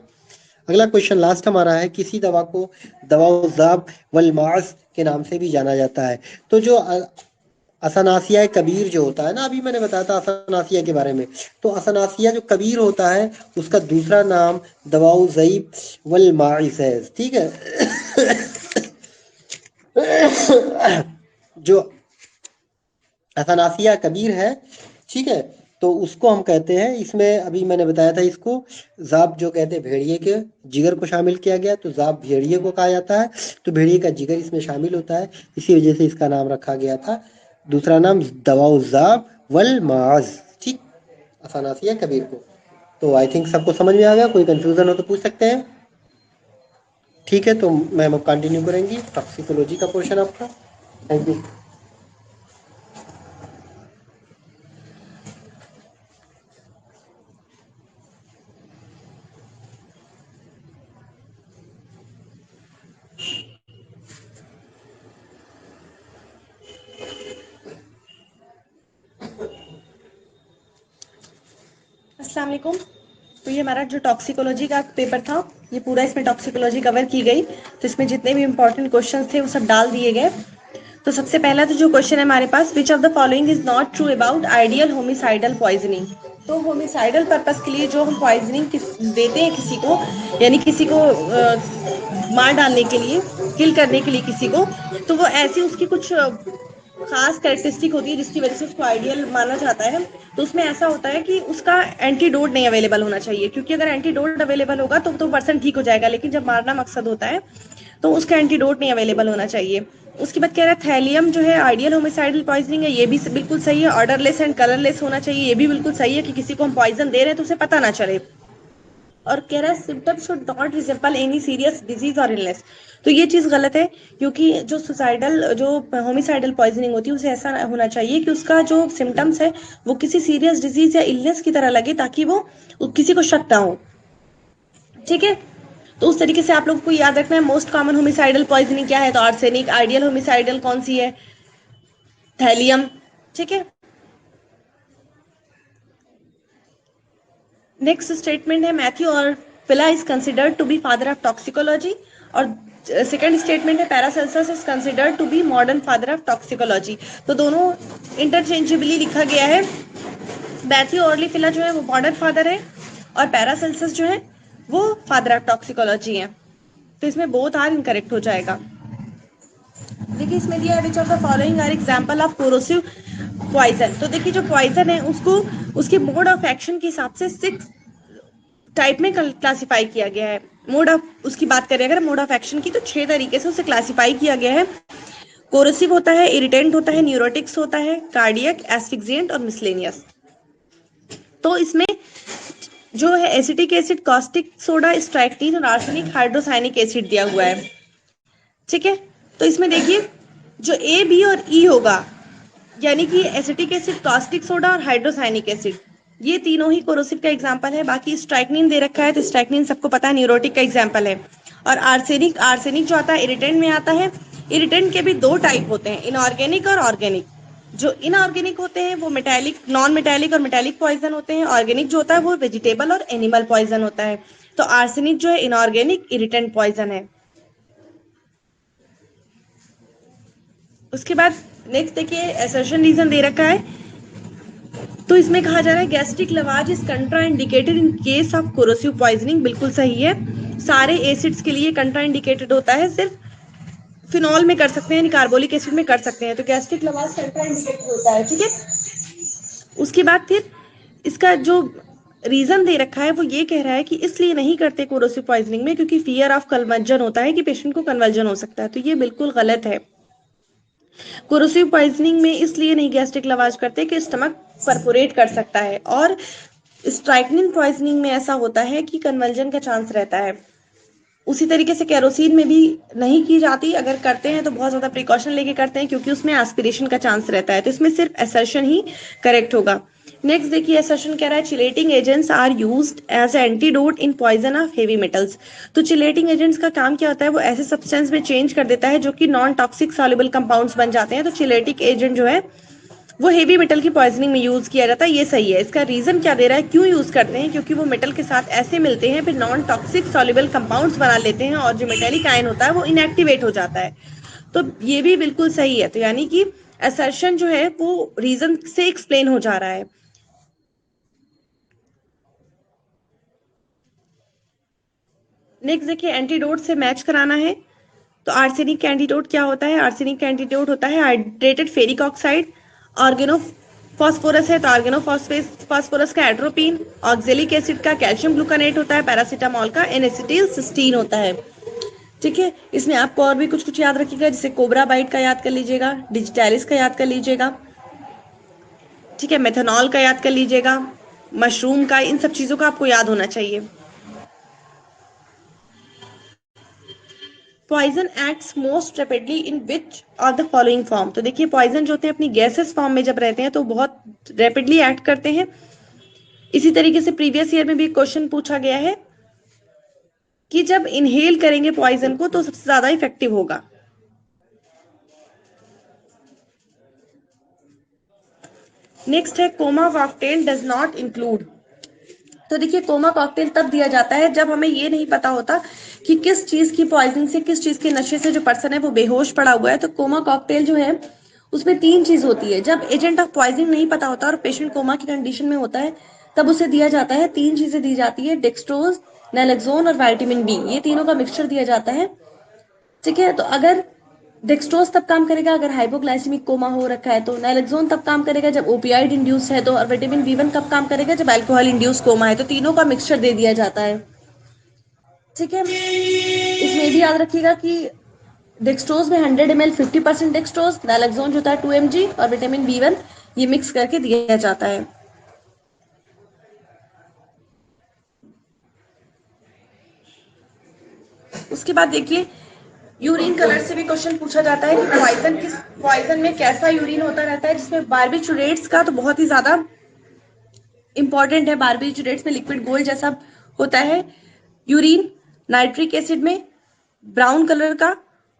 अगला क्वेश्चन लास्ट हमारा है, किसी दवा को दवाउज़ाब वल मास के नाम से भी जाना जाता है। तो जो असनासिया कबीर जो होता है ना, अभी मैंने बताया था असनासिया के बारे में, तो असनासिया जो कबीर होता है उसका दूसरा नाम दवाउ ज़ईब वल माइस है, ठीक है। जो असनासिया कबीर है, ठीक है, तो उसको हम कहते हैं, इसमें अभी मैंने बताया था इसको जाब जो कहते हैं भेड़िए के जिगर को शामिल किया गया, तो जाब भेड़िए को कहा जाता है, तो भेड़िए का जिगर इसमें शामिल होता है, इसी वजह से इसका नाम रखा गया था, दूसरा नाम दवाउ जाब वल माज, ठीक, असनासिया कबीर को। तो आई थिंक सबको समझ में आ गया, कोई कंफ्यूजन हो तो पूछ सकते हैं, ठीक है। तो मैम अब कंटिन्यू करेंगी टॉक्सिकोलॉजी का पोर्शन आपका। Thank you. अस्सलाम वालेकुम। तो ये हमारा जो टॉक्सिकोलॉजी का पेपर था, ये पूरा इसमें टॉक्सिकोलॉजी कवर की गई, तो इसमें जितने भी इंपॉर्टेंट क्वेश्चंस थे वो सब डाल दिए गए। तो सबसे पहला तो जो क्वेश्चन है हमारे पास, which of the following is not true about ideal homicidal poisoning. तो होमिसाइडल पर्पस के लिए जो हम पॉइजनिंग देते हैं किसी को, यानी किसी को मार डालने के लिए, किल करने के लिए किसी को, तो वो ऐसी उसकी कुछ खास कैरेक्टरिस्टिक होती है जिसकी वजह से उसको आइडियल माना जाता है। तो उसमें ऐसा होता है कि उसका एंटीडोट नहीं अवेलेबल होना चाहिए, क्योंकि अगर एंटीडोट अवेलेबल होगा तो पर्सन ठीक हो जाएगा, लेकिन जब मारना मकसद होता है तो उसका एंटीडोट नहीं अवेलेबल होना चाहिए। उसके बाद कह रहा है थैलियम जो है आइडियल होमिसाइडल पॉइजनिंग है, ये भी बिल्कुल सही है। ऑर्डरलेस एंड कलरलेस होना चाहिए, ये भी बिल्कुल सही है कि किसी को हम पॉइजन दे रहे हैं तो उसे पता ना चले। और कह रहा है symptoms should not resemble any serious disease और इलनेस। तो ये चीज गलत है, क्योंकि जो सुसाइडल जो होमिसाइडल पॉइजनिंग होती है उसे ऐसा होना चाहिए कि उसका जो सिम्टम्स है वो किसी सीरियस डिजीज या इलनेस की तरह लगे, ताकि वो किसी को शक ना हो, ठीक है। तो उस तरीके से आप लोगों को याद रखना है। मोस्ट कॉमन होमिसाइडल पॉइजनिंग क्या है, तो आर्सेनिक। आइडियल होमिसाइडल कौन सी है, थैलियम, ठीक है। नेक्स्ट स्टेटमेंट है Mathieu Orfila is considered to be father of toxicology, और सेकंड स्टेटमेंट है Paracelsus is considered to be modern father of toxicology. तो दोनों इंटरचेंजेबली लिखा गया है। मैथ्यू ऑर्लीफिला जो है वो मॉडर्न फादर है, और पैरासेल्सस जो है वो फादर ऑफ टॉक्सिकोलॉजी है। तो इसमें बोथ आर इनकरेक्ट हो जाएगा। देखिए इसमें दिया है which of the following are example of corrosive poison. तो देखिए जो पॉइजन है उसको उसके मोड ऑफ एक्शन के हिसाब से 6 टाइप में क्लासिफाई किया गया है। मोड ऑफ उसकी बात करें अगर मोड ऑफ एक्शन की, तो 6 तरीके से उसे क्लासिफाई किया गया है। कोरोसिव होता है, इरिटेंट होता है, न्यूरोटिक्स होता है, कार्डियक, एस्फिक्सिएंट और मिसलेनियस। तो इसमें जो है एसिटिक एसिड, कॉस्टिक सोडा, स्ट्राइक्टीन और आर्सेनिक हाइड्रोसाइनिक एसिड दिया हुआ है, ठीक है। तो इसमें देखिए जो ए बी और ई होगा, यानी कि एसिटिक एसिड, कास्टिक सोडा और हाइड्रोसाइनिक एसिड, ये तीनों ही कोरोसिव का एग्जाम्पल है। बाकी स्ट्राइकनिन दे रखा है, तो स्ट्राइकनिन सबको पता है न्यूरोटिक का एग्जाम्पल है। और आर्सेनिक, आर्सेनिक जो आता है इरिटेंट में आता है। इरिटेंट के भी दो टाइप होते हैं, इनऑर्गेनिक और ऑर्गेनिक। जो इनऑर्गेनिक होते हैं वो मेटालिक, नॉन मेटालिक और मेटालिक पॉइजन होते हैं। ऑर्गेनिक जो होता है वो वेजिटेबल और एनिमल पॉइजन होता है। तो आर्सेनिक जो है इनऑर्गेनिक इरिटेंट पॉइजन है। उसके बाद नेक्स्ट देखिए, असर्शन रीजन दे रखा है। तो इसमें कहा जा रहा है gastric लवाज is कंट्रा indicated in case of corrosive poisoning. बिल्कुल सही है, सारे एसिड्स के लिए कंट्रा इंडिकेटेड होता है, सिर्फ फिनॉल में कर सकते हैं, कार्बोलिक एसिड में कर सकते हैं। तो गैस्ट्रिक लवाज कंट्रा इंडिकेटेड होता है, ठीक है। उसके बाद फिर इसका जो रीजन दे रखा है वो ये कह रहा है कि इसलिए नहीं करते कोरोसिव पॉइजनिंग में क्योंकि फियर ऑफ कन्वर्जन होता है, कि पेशेंट को कन्वर्जन हो सकता है। तो ये बिल्कुल गलत है। कोरोसिव पॉइजनिंग में इसलिए नहीं गैस्ट्रिक लवाज करते कि स्टमक परफोरेट कर सकता है। और स्ट्राइकनिन पॉइजनिंग में ऐसा होता है कि कन्वर्जन का चांस रहता है। उसी तरीके से केरोसिन में भी नहीं की जाती, अगर करते हैं तो बहुत ज्यादा प्रिकॉशन लेके करते हैं क्योंकि उसमें एस्पिरेशन का चांस रहता है। तो इसमें सिर्फ असर्शन ही करेक्ट होगा। नेक्स्ट देखिए, असर्शन कह रहा है chelating agents are used as antidote in poison of heavy metals. तो चिलेटिंग एजेंट्स का काम क्या होता है, वो ऐसे सब्सटेंस में चेंज कर देता है जो कि नॉन टॉक्सिक सॉल्युबल कंपाउंड्स बन जाते हैं। तो चिलेटिक एजेंट जो है वो हेवी मेटल की पॉइजनिंग में यूज किया जाता है, ये सही है। इसका रीजन क्या दे रहा है, क्यों यूज करते हैं, क्योंकि वो मेटल के साथ ऐसे मिलते हैं, फिर नॉन टॉक्सिक सॉल्युबल कंपाउंड्स बना लेते हैं और जो मेटेलिक आयन होता है वो इनएक्टिवेट हो जाता है। तो ये भी बिल्कुल सही है। तो यानी कि असर्शन जो है वो रीजन से एक्सप्लेन हो जा रहा है। नेक्स्ट देखिए, एंटीडोट से मैच कराना है। तो आर्सेनिक का एंटीडोट क्या होता है, आर्सेनिक का एंटीडोट होता है hydrated ferric oxide. Organophosphorus है तो ऑर्गेनो फॉस्फोरस का एट्रोपिन। ऑक्जेलिक एसिड का कैल्शियम ग्लूकानेट होता है। पैरासीटामोल का एन-एसिटिल सिस्टीन होता है, ठीक है। इसमें आपको और भी कुछ कुछ याद रखिएगा, जैसे कोबरा बाइट का याद कर लीजिएगा, डिजिटैलिस का याद कर लीजिएगा, ठीक है, मेथनॉल का याद कर लीजिएगा, मशरूम का, इन सब चीजों का आपको याद होना चाहिए। Poison acts most rapidly in which of the following form. तो देखिए, पॉइजन जो होते हैं अपनी गैसेस फॉर्म में जब रहते हैं तो बहुत रैपिडली एक्ट करते हैं। इसी तरीके से प्रीवियस ईयर में भी क्वेश्चन पूछा गया है कि जब इनहेल करेंगे पॉइजन को तो सबसे ज्यादा इफेक्टिव होगा। नेक्स्ट है coma cocktail does not include. तो देखिए, कोमा कॉकटेल तब दिया जाता है जब हमें ये नहीं पता होता कि किस चीज की पॉइजनिंग से, किस चीज के नशे से जो पर्सन है वो बेहोश पड़ा हुआ है। तो कोमा कॉकटेल जो है उसमें तीन चीज होती है। जब एजेंट ऑफ पॉइजनिंग नहीं पता होता और पेशेंट कोमा की कंडीशन में होता है तब उसे दिया जाता है, तीन चीजें दी जाती है, डेक्सट्रोज, नैलेक्सोन और विटामिन बी। ये तीनों का मिक्सचर दिया जाता है, ठीक है। तो अगर डेक्सट्रोज तब काम करेगा अगर हाइपोग्लाइसेमिक कोमा हो रखा है, तो नैलेक्सोन तब काम करेगा जब ओपियाइड इंड्यूस है, तो और विटामिन बी1 कब काम करेगा जब अल्कोहल इंड्यूस कोमा है। तो तीनों का मिक्सचर दे दिया जाता है, ठीक है। इसमें भी याद रखिएगा कि डेक्सट्रोज में 100 ml 50% डेक्सट्रोज, नैलेक्सोन जो होता है 2 mg और विटामिन बी1 ये मिक्स करके दिया जाता है। उसके बाद देखिए, यूरिन कलर से भी क्वेश्चन पूछा जाता है कि पॉइजन में कैसा यूरिन होता रहता है, जिसमें बार्बिचुरेट्स का तो बहुत ही ज्यादा इंपॉर्टेंट है। बार्बिचुरेट्स में लिक्विड गोल्ड जैसा होता है यूरिन। नाइट्रिक एसिड में ब्राउन कलर का,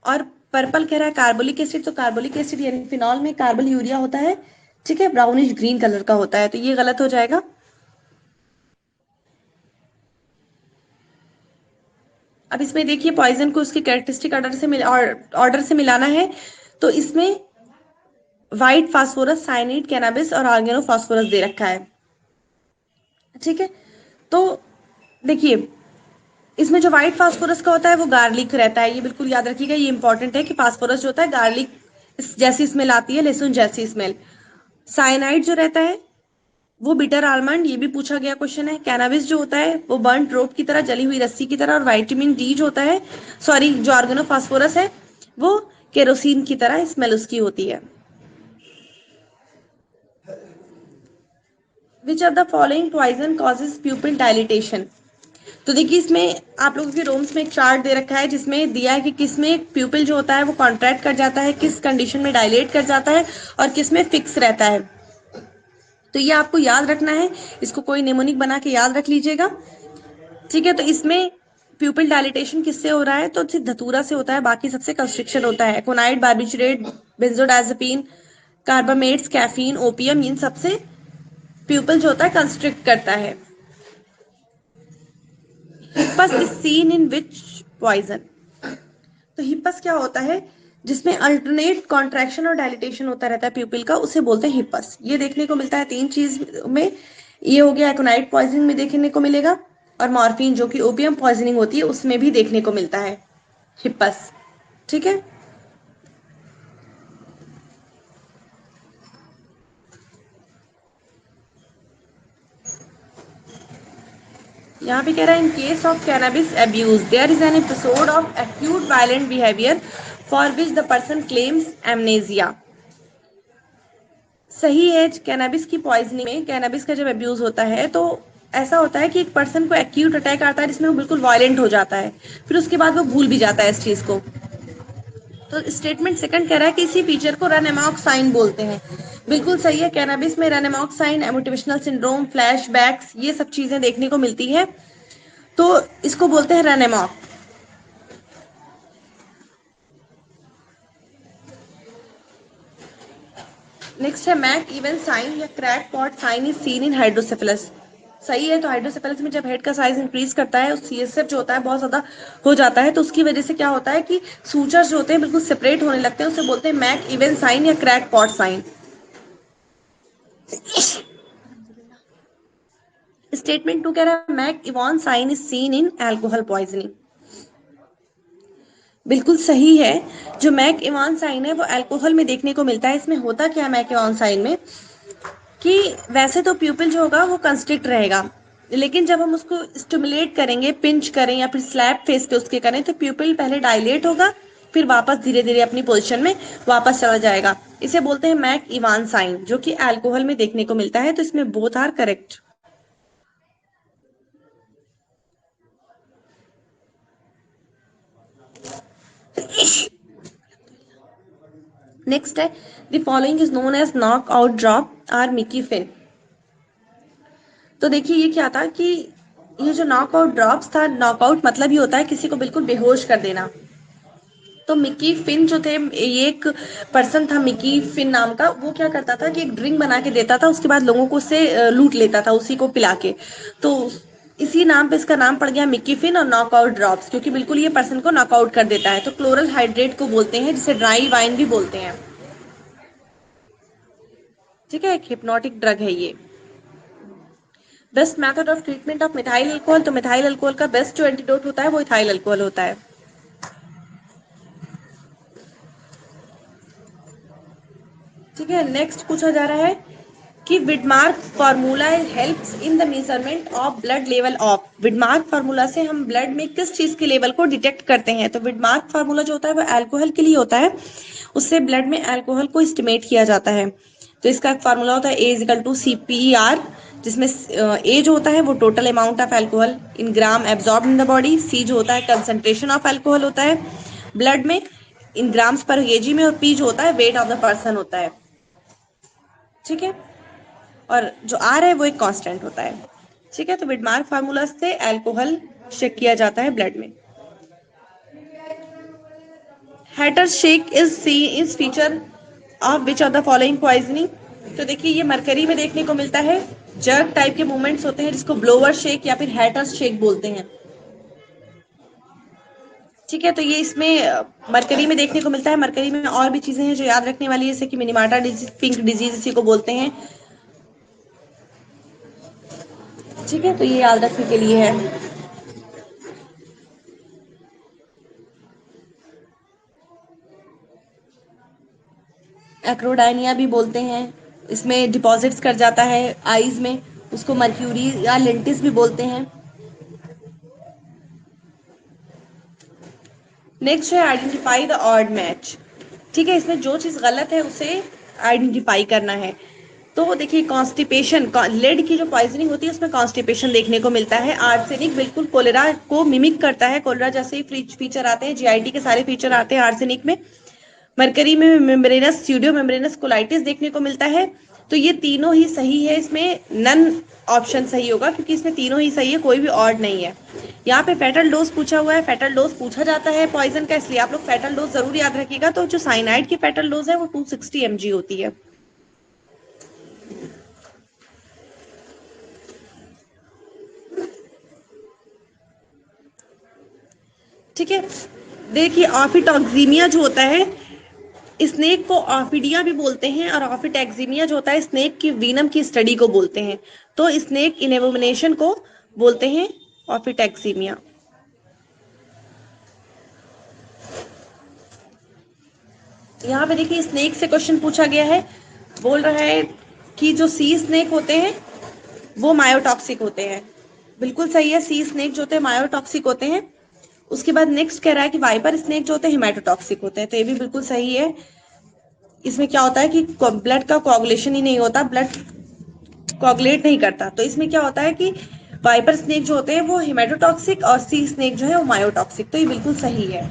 और पर्पल कह रहा है कार्बोलिक एसिड, तो कार्बोलिक एसिड यानी फिनॉल में कार्बल यूरिया होता है, ठीक है, ब्राउनिश ग्रीन कलर का होता है। तो ये गलत हो जाएगा। अब इसमें देखिए, पॉइजन को उसके कैरेक्टरिस्टिक ऑर्डर से मिलाना है। तो इसमें व्हाइट फास्फोरस, साइनाइड, कैनाबिस और ऑर्गेनो फास्फोरस दे रखा है, ठीक है। तो देखिए, इसमें जो व्हाइट फास्फोरस का होता है वो गार्लिक रहता है, ये बिल्कुल याद रखिएगा, ये इंपॉर्टेंट है कि फास्फोरस जो होता है गार्लिक जैसी स्मेल आती है, लहसुन जैसी स्मेल। साइनाइड जो रहता है वो बिटर आलमंड, ये भी पूछा गया क्वेश्चन है। कैनाबिस जो होता है वो बर्न रोप की तरह, जली हुई रस्सी की तरह। और विटामिन डी जो होता है, सॉरी, जो ऑर्गेनो फास्फोरस है वो केरोसिन की तरह स्मेल उसकी होती है। Which of the following poison causes pupil dilatation. तो देखिए, इसमें आप लोगों के रोम्स में एक चार्ट दे रखा है जिसमें दिया है कि किसमें प्यूपिल जो होता है वो कॉन्ट्रैक्ट कर जाता है, किस कंडीशन में डायलेट कर जाता है और किसमें फिक्स रहता है। तो ये आपको याद रखना है, इसको कोई निमोनिक बना के याद रख लीजिएगा। ठीक है, तो इसमें प्यूपिल डायलिटेशन किससे हो रहा है, तो सिर्फ धतूरा से होता है, बाकी सबसे कंस्ट्रिक्शन होता है। Aconite, barbiturate, benzodiazepine, carbamates, caffeine, opium, इन सबसे प्यूपिल जो होता है कंस्ट्रिक्ट करता है। Hippus is seen in which poison, तो हिप्पस क्या होता है, जिसमें अल्टरनेट कॉन्ट्रैक्शन और डायलिटेशन होता रहता है प्यूपिल का, उसे बोलते हैं हिप्पस। ये देखने को मिलता है 3 चीज में, ये हो गया एकोनाइट पॉइजनिंग में देखने को मिलेगा, और मॉर्फिन जो कि ओपियम पॉइजनिंग होती है उसमें भी देखने को मिलता है हिप्पस। ठीक है, यहाँ पे कह रहा है in case of cannabis abuse there is an episode of acute violent behaviour for which the person claims amnesia. सही है, कैनाबिस की पॉइजनिंग में, कैनाबिस का जब अब्यूज होता है तो ऐसा होता है कि एक पर्सन को एक्यूट अटैक आता है जिसमें वो बिल्कुल वायलेंट हो जाता है, फिर उसके बाद वो भूल भी जाता है इस चीज को। तो स्टेटमेंट सेकंड कह रहा है कि इसी फीचर को रन अमॉक साइन बोलते हैं। बिल्कुल सही है, कैनाबिस में run amok sign, motivational syndrome, flashbacks, ये सब चीजें देखने को मिलती है, तो इसको बोलते हैं रन अमॉक। नेक्स्ट है मैक इवन साइन या crack pot sign is seen in hydrocephalus. सही है, तो हाइड्रोसेफेलस में जब हेड का साइज इंक्रीज करता है, उस सीएसएफ जो होता है बहुत ज्यादा हो जाता है, तो उसकी वजह से क्या होता है कि सूचर जो होते हैं बिल्कुल सेपरेट होने लगते हैं, उसे बोलते हैं मैक इवन साइन या क्रैक पॉट साइन। स्टेटमेंट 2 कह रहा है Macewen sign is seen in alcohol poisoning. बिल्कुल सही है, जो मैक इवन साइन है वो अल्कोहल में देखने को मिलता है। इसमें होता क्या है मैक इवन साइन में, कि वैसे तो प्यूपिल जो होगा वो कंस्ट्रिक्ट रहेगा, लेकिन जब हम उसको स्टिमुलेट करेंगे, पिंच करें या फिर स्लैप फेस पे उसके करें, तो प्यूपिल पहले डायलेट होगा, फिर वापस धीरे धीरे अपनी पोजीशन में वापस चला जाएगा। इसे बोलते हैं मैक इवान साइन, जो कि अल्कोहल में देखने को मिलता है। तो इसमें बोथ आर करेक्ट। नेक्स्ट है the following is known as knock out drop are Mickey Finn. तो देखिए ये क्या था कि ये जो नॉकआउट ड्रॉप्स था, नॉकआउट मतलब ही होता है किसी को बिल्कुल बेहोश कर देना। तो मिकी फिन जो थे, ये एक पर्सन था मिकी फिन नाम का, वो क्या करता था कि एक ड्रिंक बना के देता था, उसके बाद लोगों को उससे लूट लेता था उसी को पिला के। तो इसी नाम पे इसका नाम पड़ गया मिकी फिन और नॉकआउट ड्रॉप्स, क्योंकि बिल्कुल ये पर्सन को नॉकआउट कर देता है। तो क्लोरल हाइड्रेट को बोलते हैं, जिसे ड्राई वाइन भी बोलते हैं। ठीक है, एक हिप्नोटिक ड्रग है ये। Best method of treatment of methyl alcohol, तो मिथाइल अल्कोहल का बेस्ट जो एंटीडोट होता है वो इथाइल अल्कोहल होता है। ठीक है, नेक्स्ट पूछा जा रहा है कि Widmark formula helps in the measurement of blood level of. Widmark formula से हम ब्लड में किस चीज के लेवल को डिटेक्ट करते हैं, तो विडमार्क फार्मूला जो होता है वो अल्कोहल के लिए होता है, उससे ब्लड में अल्कोहल को एस्टिमेट किया जाता है। तो इसका फार्मूला होता है A=CPR, जिसमें ए जो होता है वो total amount of alcohol in gram absorb in the body, C जो होता है कंसंट्रेशन ऑफ अल्कोहल होता है ब्लड में इन ग्राम्स पर केजी में, और पी जो होता है वेट ऑफ द पर्सन होता है। ठीक है, और जो आर है वो एक कांस्टेंट होता है। ठीक है, तो विडमार्क फार्मूला से अल्कोहल चेक किया जाता है ब्लड में। Hatter shake is feature of which of the following poisoning. तो देखिए ये मरकरी में देखने को मिलता है, जर्क टाइप के मूवमेंट्स होते हैं जिसको ब्लोअर शेक या फिर हैटर शेक बोलते हैं। ठीक है, तो ये इसमें मरकरी में देखने को मिलता है। मरकरी में और भी चीजें हैं जो याद रखने वाली है, जैसे कि मिनीमाटा डिजीज, पिंक डिजीज इसी को बोलते हैं। ठीक है, तो ये याद रखने के लिए है। एक्रोडाइनिया भी बोलते हैं, इसमें डिपॉजिट्स कर जाता है आईज में, उसको मर्क्यूरी या लेंटिस भी बोलते हैं। नेक्स्ट है आइडेंटिफाई द ऑड मैच। ठीक है, इसमें जो चीज गलत है उसे आइडेंटिफाई करना है। तो देखिए कॉन्स्टिपेशन, लेड की जो पॉइजनिंग होती है उसमें कॉन्स्टिपेशन देखने को मिलता है। आर्सेनिक बिल्कुल कोलेरा को मिमिक करता है, कोलेरा जैसे ही फीचर आते हैं, जीआईटी के सारे फीचर आते हैं आर्सेनिक में। मरकरी में मेम्ब्रेनस, स्यूडो मेम्ब्रेनस कोलाइटिस देखने को मिलता है। तो ये तीनों ही सही है, इसमें नन ऑप्शन सही होगा क्योंकि इसमें तीनों ही सही है, कोई भी ऑड नहीं है। यहाँ पे फेटल डोज पूछा हुआ है, फेटल डोज पूछा जाता है पॉइजन का, इसलिए आप लोग फेटल डोज जरूर याद रखिएगा। तो जो साइनाइड की फेटल डोज है वो 260 mg होती है। ठीक है, देखिए ऑफिटॉक्सीमिया जो होता है, स्नेक को ऑफिडिया भी बोलते हैं, और ऑफिटैक्सीमिया जो होता है स्नेक की वीनम की स्टडी को बोलते हैं। तो स्नेक इनेबोमिनेशन को बोलते हैं ऑफिटैक्सीमिया। यहाँ पे देखिए स्नेक से क्वेश्चन पूछा गया है, बोल रहा है कि जो सी स्नेक होते हैं वो मायोटॉक्सिक होते हैं। बिल्कुल सही है, सी स्नेक जो होते हैं मायोटॉक्सिक होते हैं। उसके बाद नेक्स्ट कह रहा है कि वाइपर स्नेक जो होते हैं हेमाटोटॉक्सिक होते हैं, तो ये भी बिल्कुल सही है। इसमें क्या होता है कि ब्लड का कोagulation ही नहीं होता, ब्लड कोagulate नहीं करता। तो इसमें क्या होता है कि वाइपर स्नेक जो होते हैं वो हेमाटोटॉक्सिक और सी स्नेक जो है वो मायोटॉक्सिक, तो ये बिल्कुल सही है।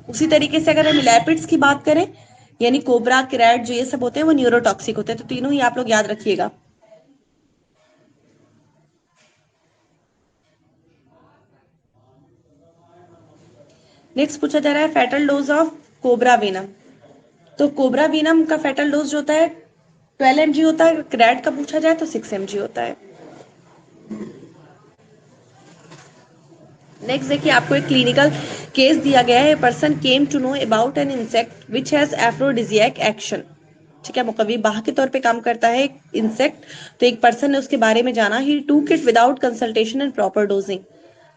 उसी तरीके से अगर हम लैपिड्स की बात करें, यानी कोबरा, कैरेट जो ये सब होते हैं वो न्यूरोटॉक्सिक होते हैं। तो तीनों ही आप लोग याद रखिएगा। नेक्स्ट पूछा जा रहा है fatal dose of cobra venom. तो कोबरा वेनम का फेटल डोज जो होता है 12 mg होता है, कैरेट का पूछा जाए तो 6 mg होता है। नेक्स्ट देखिए, आपको एक क्लिनिकल केस दिया गया है। Person came to know about an insect which has aphrodisiac action. ठीक है, मुकव्वी बाह के तौर पे काम करता है एक इंसेक्ट। तो एक पर्सन ने उसके बारे में जाना, he took it without consultation and proper dosing.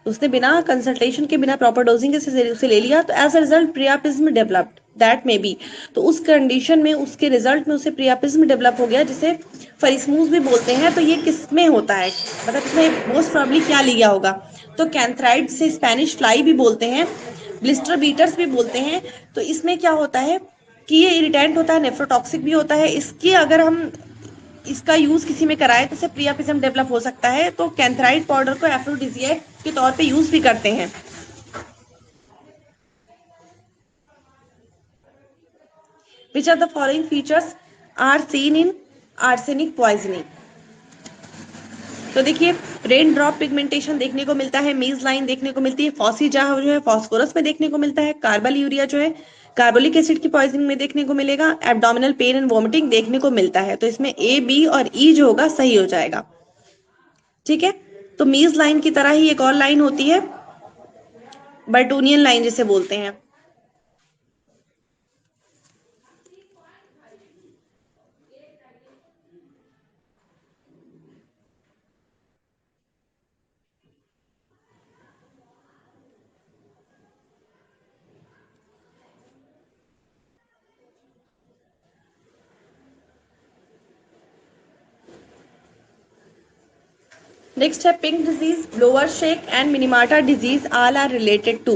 उसने बिना कंसल्टेशन के, बिना प्रॉपर डोजिंग के उसे ले लिया, तो as a result priapism developed, that may be. तो उस कंडीशन में, उसके रिजल्ट में उसे प्रियापिज्म डेवलप हो गया, जिसे फरिस्मूस भी बोलते हैं। तो ये किस में होता है, मतलब इसमें मोस्ट प्रॉब्ली क्या लिया होगा? तो कैंथराइड से स्पेनिश फ्लाई भी बोलते हैं, ब्लिस्टर बीटर्स भी बोलते हैं। तो इसमें क्या होता है कि ये इरिटेंट होता है, नेफ्रोटॉक्सिक भी होता है। इसके अगर हम इसका यूज किसी में कराए तो प्रियापिज्म डेवलप हो सकता है। तो कैंथराइड पाउडर को एफ्रोडिजिएक के तौर पे यूज भी करते हैं। Which are the following features are seen in arsenic poisoning? तो देखिए, रेन ड्रॉप पिगमेंटेशन देखने को मिलता है, मीज लाइन देखने को मिलती है, फॉसीजा जो है फॉस्फोरस में देखने को मिलता है, कार्बल यूरिया जो है कार्बोलिक एसिड की पॉइजनिंग में देखने को मिलेगा, एब्डोमिनल पेन एंड वॉमिटिंग देखने को मिलता है। तो इसमें ए, बी और ई जो होगा सही हो जाएगा। ठीक है, तो मीज लाइन की तरह ही एक और लाइन होती है, बर्टोनियन लाइन जिसे बोलते हैं। नेक्स्ट है pink disease, blower shake and Minamata disease all are related to.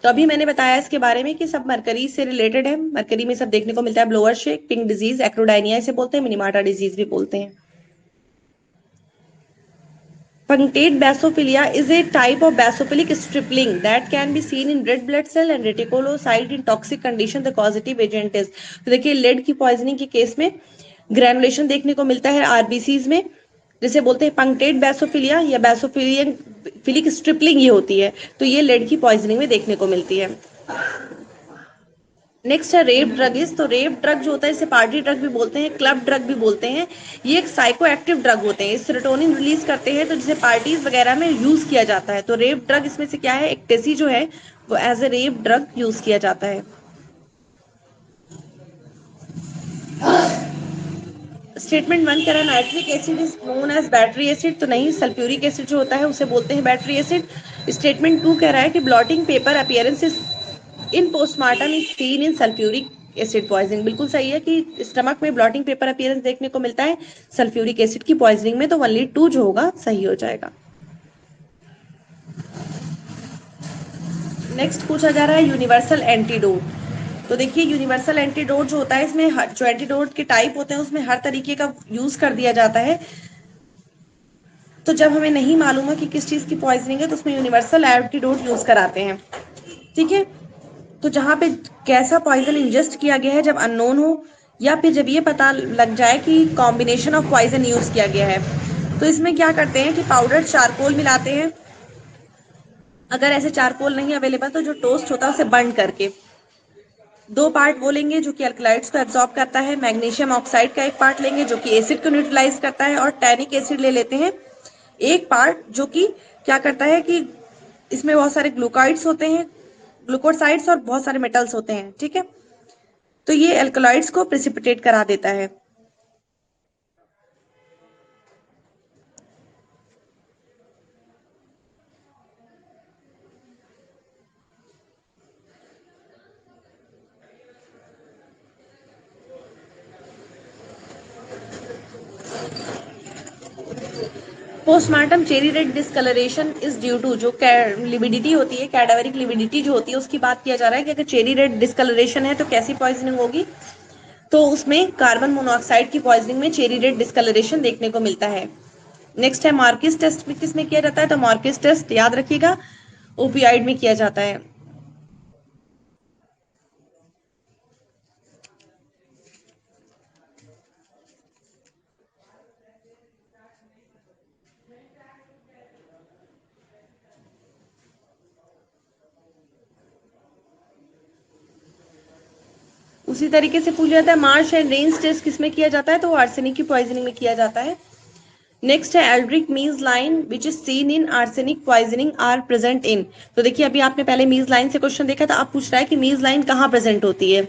तो अभी मैंने बताया इसके बारे में कि सब मरकरी से रिलेटेड है, मरकरी में सब देखने को मिलता है। ब्लोअर शेक, पिंक डिजीज एक्रोडाइनिया इसे बोलते हैं, मिनीमाटा डिजीज भी बोलते हैं। Punctate basophilia is a type of basophilic stripling that can be seen in red blood cell and reticulocyte in toxic condition. The causative agent is, तो देखिए लेड की poisoning के केस में ग्रैनुलेशन देखने को मिलता है आरबीसीज में, जिसे बोलते हैं पंक्टेट बैसोफिलिया या बैसोफिलियन फिलिक स्ट्रिपलिंग ये होती है। तो ये लेड की पॉइजनिंग में देखने को मिलती है। नेक्स्ट है रेप ड्रग इज। तो रेप ड्रग जो होता है इसे पार्टी ड्रग भी बोलते हैं, क्लब ड्रग भी बोलते हैं। ये एक साइको एक्टिव ड्रग होते हैं, सेरोटोनिन रिलीज करते हैं, तो जिसे पार्टीज वगैरह में यूज किया जाता है। तो रेप ड्रग इसमें से क्या है, एक्टेसी जो है वो as a rape drug use किया जाता है। स्टेटमेंट 1 कह रहा है nitric acid is known as battery acid. तो नहीं, सल्फ्यूरिक एसिड जो होता है उसे बोलते हैं बैटरी एसिड। स्टेटमेंट 2 कह रहा है कि blotting paper appearance in postmortem is seen in sulphuric acid poisoning. बिल्कुल सही है कि स्टमक में ब्लॉटिंग पेपर अपीयरेंस देखने को मिलता है सल्फ्यूरिक एसिड की पॉइजनिंग में। तो ओनली 2 जो होगा सही हो जाएगा। नेक्स्ट पूछा जा रहा है यूनिवर्सल एंटीडोट। तो देखिए यूनिवर्सल एंटीडोट जो होता है, इसमें जो एंटीडोट के टाइप होते हैं उसमें हर तरीके का यूज कर दिया जाता है। तो जब हमें नहीं मालूम है कि किस चीज की पॉइजनिंग है तो उसमें यूनिवर्सल एंटीडोट यूज कराते हैं। ठीक है, तो जहां पे कैसा पॉइजन इंजेस्ट किया गया है जब अननोन हो, या फिर जब ये पता लग जाए कि कॉम्बिनेशन ऑफ पॉइजन यूज किया गया है, तो इसमें क्या करते हैं कि पाउडर चारकोल मिलाते हैं। अगर ऐसे चारकोल नहीं अवेलेबल तो जो टोस्ट होता है उसे बर्न करके 2 पार्ट वो लेंगे जो कि अल्कलाइड्स को एब्जॉर्ब करता है, मैग्नीशियम ऑक्साइड का 1 पार्ट लेंगे जो कि एसिड को न्यूट्रलाइज करता है, और टैनिक एसिड ले लेते हैं 1 पार्ट जो कि क्या करता है कि इसमें बहुत सारे ग्लूकाइड्स होते हैं, ग्लूकोसाइड्स, और बहुत सारे मेटल्स होते हैं। ठीक है, तो ये एल्कलॉइड्स को प्रेसिपिटेट करा देता है। Postmortem cherry red discolouration is due to, जो लिविडिटी होती है, कैडावरिक लिविडिटी जो होती है उसकी बात किया जा रहा है कि अगर चेरी रेड डिस्कलरेशन है तो कैसी पॉइजनिंग होगी, तो उसमें कार्बन मोनोऑक्साइड की पॉइजनिंग में चेरी रेड डिस्कलरेशन देखने को मिलता है। नेक्स्ट है मार्किस टेस्ट में किसमें किया जाता है, तो मार्किस टेस्ट याद रखिएगा ओपीआइड में किया जाता है। उसी तरीके से पूछा जाता है मार्श एंड रेंस टेस्ट किसमें किया जाता है, तो वो आर्सेनिक की पॉइजनिंग में किया जाता है। नेक्स्ट है Aldrich Mees line which is seen in arsenic poisoning are present in. तो देखिए अभी आपने पहले मीज लाइन से क्वेश्चन देखा था, आप पूछ रहा है कि मीज लाइन कहाँ प्रेजेंट होती है।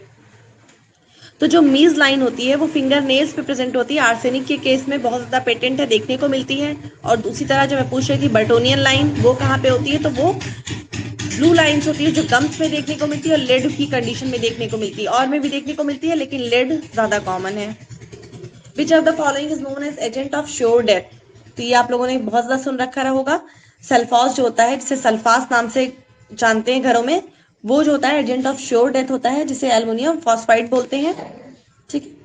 तो जो मीज लाइन होती है वो फिंगर नेल्स पे प्रेजेंट होती है, आर्सेनिक के केस में बहुत ज्यादा पेटेंट है, देखने को मिलती है। और दूसरी तरह जो मैं पूछ रही थी बर्टोनियन लाइन, वो कहाँ पे होती है, तो वो ब्लू लाइन्स होती है जो गम्स में देखने को मिलती है और लेड की कंडीशन में देखने को मिलती है, और में भी देखने को मिलती है लेकिन लेड ज्यादा कॉमन है। Which of the following is known as agent of sure death. तो ये आप लोगों ने बहुत ज्यादा सुन रखा होगा, सल्फास जो होता है जिसे सल्फास नाम से जानते हैं घरों में, वो जो होता है एजेंट ऑफ श्योर डेथ होता है, जिसे एल्युमिनियम फॉस्फाइड बोलते हैं। ठीक है,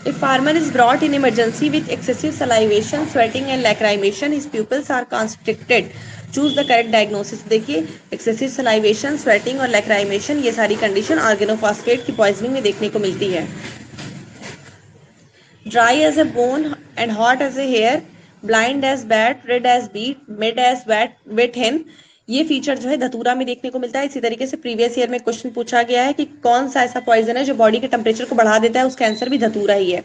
if farmer is brought in emergency with excessive salivation, sweating and lacrimation, his pupils are constricted. Choose the correct diagnosis. देखिए excessive salivation, sweating और lacrimation ये सारी कंडीशन ऑर्गेनोफॉस्फेट की पॉइजनिंग में देखने को मिलती है। Dry as a bone and hot as a hair, blind as bat, red as beet, mad as wet hen, ये फीचर जो है धतूरा में देखने को मिलता है। इसी तरीके से प्रीवियस ईयर में क्वेश्चन पूछा गया है कि कौन सा ऐसा पॉइजन है जो बॉडी के टेम्परेचर को बढ़ा देता है, उसका आंसर भी धतूरा ही है।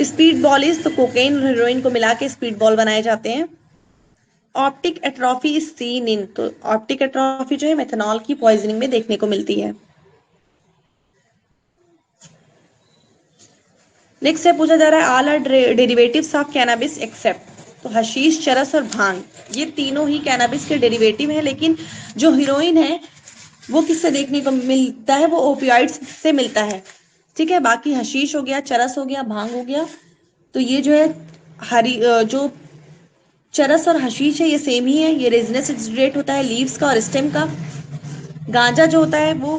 स्पीड बॉल इज, तो कोकेन और हेरोइन को मिला के स्पीड बॉल बनाए जाते हैं। ऑप्टिक एट्रोफी इज सीन इन, तो ऑप्टिक एट्रोफी जो है मेथनॉल की पॉइजनिंग में देखने को मिलती है। नेक्स्ट से पूछा जा रहा है all are derivatives of cannabis except, तो हशीश, चरस और भांग ये तीनों ही कैनाबिस के डेरिवेटिव हैं, लेकिन जो हीरोइन है वो किससे देखने को मिलता है, वो ओपियाइड्स से मिलता है। ठीक है, बाकी हशीश हो गया, चरस हो गया, भांग हो गया, तो ये जो है जो चरस और हशीश है ये सेम ही है, ये रेजिनस एक्सुडेट होता है लीव्स का और स्टेम का। गांजा जो होता है वो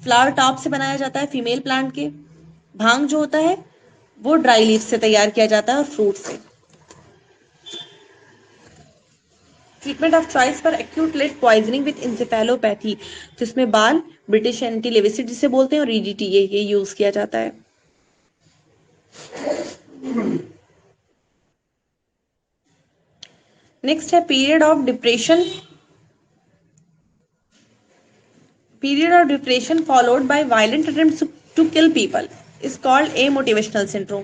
फ्लावर टॉप से बनाया जाता है फीमेल प्लांट के। भांग जो होता है वो ड्राई लीफ से तैयार किया जाता है और फ्रूट से। Treatment of choice for acute lead poisoning with encephalopathy, तो इसमें बाल, ब्रिटिश एंटी लेविसिड जिसे बोलते हैं, और ईडीटी ये यूज किया जाता है। नेक्स्ट है period of depression, period of depression followed by violent attempts to kill people is called a motivational syndrome.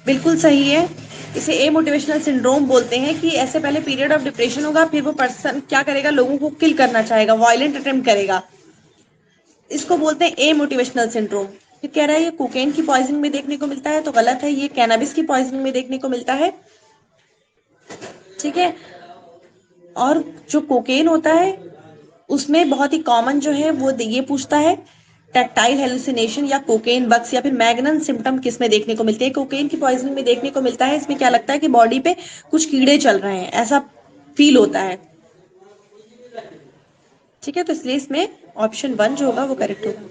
बिल्कुल सही है, इसे ए मोटिवेशनल सिंड्रोम बोलते हैं कि ऐसे पहले पीरियड ऑफ डिप्रेशन होगा, फिर वो पर्सन क्या करेगा, लोगों को किल करना चाहेगा, वायलेंट अटेम्प्ट करेगा, इसको बोलते हैं ए मोटिवेशनल सिंड्रोम। फिर कह रहा है ये कोकेन की पॉइजनिंग में देखने को मिलता है, तो गलत है, ये कैनाबिस की पॉइजनिंग में देखने को मिलता है। ठीक है, और जो कोकेन होता है उसमें बहुत ही कॉमन जो है वो ये पूछता है टैक्टाइल हेलुसिनेशन या कोकेन बक्स या फिर मैग्नन सिम्टम किस में देखने को मिलते हैं। कोकेन की पॉइजनिंग में देखने को मिलता है, इसमें क्या लगता है कि बॉडी पे कुछ कीड़े चल रहे हैं ऐसा फील होता है। ठीक है, तो इसलिए इसमें ऑप्शन 1 जो होगा वो करेक्ट होगा।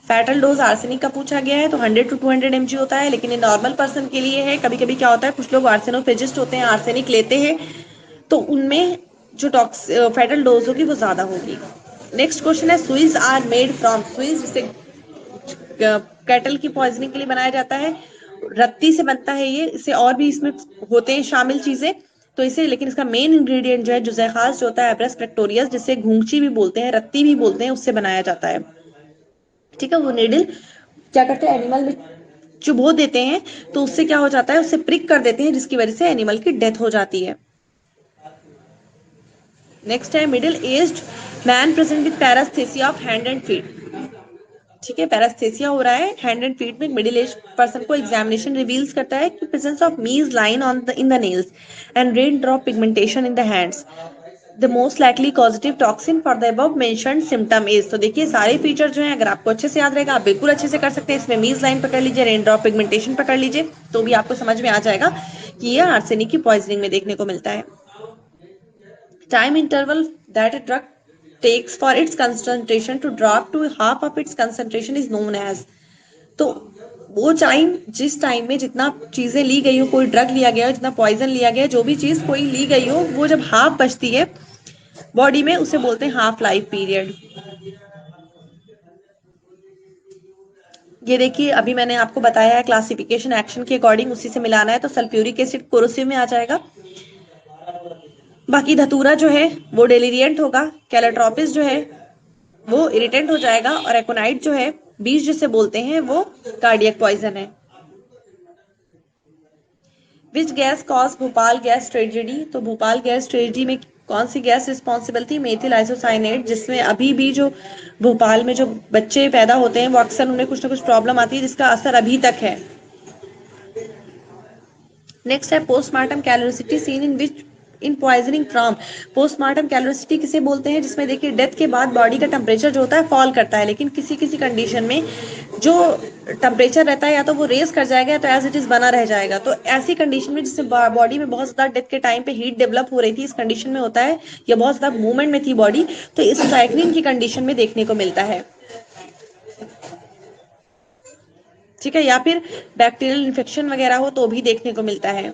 फैटल डोज आर्सेनिक का पूछा गया है, तो 100 to 200 mg होता है, लेकिन ये नॉर्मल पर्सन के लिए है। कभी कभी क्या होता है, कुछ लोग आर्सेनोफेजिस्ट होते हैं, आर्सेनिक लेते हैं, तो उनमें जो फैटल डोज होगी वो ज्यादा होगी। नेक्स्ट क्वेश्चन है, सुइज आर मेड फ्रॉम, सुइज जिसे कैटल की पॉइजनिंग के लिए बनाया जाता है, रत्ती से बनता है ये। इससे और भी इसमें होते हैं शामिल चीजें, तो इसे, लेकिन इसका मेन इंग्रेडिएंट जो है जुजैखास जो होता है, एब्रस प्रेक्टोरियस, जिसे घूंगची भी बोलते हैं, रत्ती भी बोलते हैं, उससे बनाया जाता है। ठीक है, वो नीडल क्या करते हैं, एनिमल में चुभो देते हैं, तो उससे क्या हो जाता है, उससे प्रिक कर देते हैं, जिसकी वजह से एनिमल की डेथ हो जाती है। नेक्स्ट है, middle aged man present with paraesthesia of hand and feet. ठीक है, पैरास्थेसिया हो रहा है हैंड एंड फीट में, मिडिल एज पर्सन को एग्जामिनेशन रिवील्स करता है कि presence of Mees line on the in the nails and rain drop pigmentation in the hands, the most likely causative toxin for the above mentioned symptom is. तो देखिए सारे feature जो हैं, अगर आपको अच्छे से याद रहेगा, आप बिल्कुल अच्छे से कर सकते हैं। इसमें मीज लाइन पकड़ लीजिए, रेन ड्रॉप पिगमेंटेशन पकड़ लीजिए, तो भी आपको समझ में आ जाएगा कि ये आर्सेनिक की पॉइजनिंग में देखने को मिलता है। Time interval that a drug takes for its concentration to drop to half of its concentration is known as। तो वो टाइम, जिस टाइम में जितना चीजें ली गई हो, कोई ड्रग लिया गया हो, जितना पॉइजन लिया गया है, जो भी चीज कोई ली गई हो, वो जब हाफ बचती है बॉडी में, उसे बोलते हैं हाफ लाइफ पीरियड। ये देखिए, अभी मैंने आपको बताया है क्लासिफिकेशन एक्शन के अकॉर्डिंग, उसी से मिलाना है, तो सल्फ्यूरिक एसिड कोरोसिव में आ जाएगा। बाकी धतूरा जो है वो डेलिरियंट होगा, कैलाट्रोपिस जो है वो इरिटेंट हो जाएगा, और एकोनाइट जो है, बीज जिसे बोलते हैं, वो कार्डियक पॉइजन है। Which gas cause Bhopal gas tragedy. तो भोपाल गैस ट्रेजेडी में कौन सी गैस रिस्पॉन्सिबल थी, मेथिल आइसोसाइनेट, जिसमें अभी भी जो भोपाल में जो बच्चे पैदा होते हैं, वो अक्सर उन्हें कुछ ना कुछ प्रॉब्लम आती है, जिसका असर अभी तक है। नेक्स्ट है, postmortem caloricity seen in which in poisoning from. Postmortem caloricity किसे बोलते हैं, जिसमें देखिए डेथ के बाद बॉडी का टेम्परेचर जो होता है फॉल करता है, लेकिन किसी किसी कंडीशन में जो टेम्परेचर रहता है, या तो वो रेस कर जाएगा, या तो एज इट इज बना रह जाएगा। तो ऐसी कंडीशन में, जिससे बॉडी में बहुत ज्यादा डेथ के टाइम पे हीट डेवलप हो रही थी, इस कंडीशन में होता है, या बहुत ज्यादा मूवमेंट में थी बॉडी, तो इस साइक्लिन की कंडीशन में देखने को मिलता है। ठीक है, या फिर बैक्टीरियल इन्फेक्शन वगैरह हो तो भी देखने को मिलता है।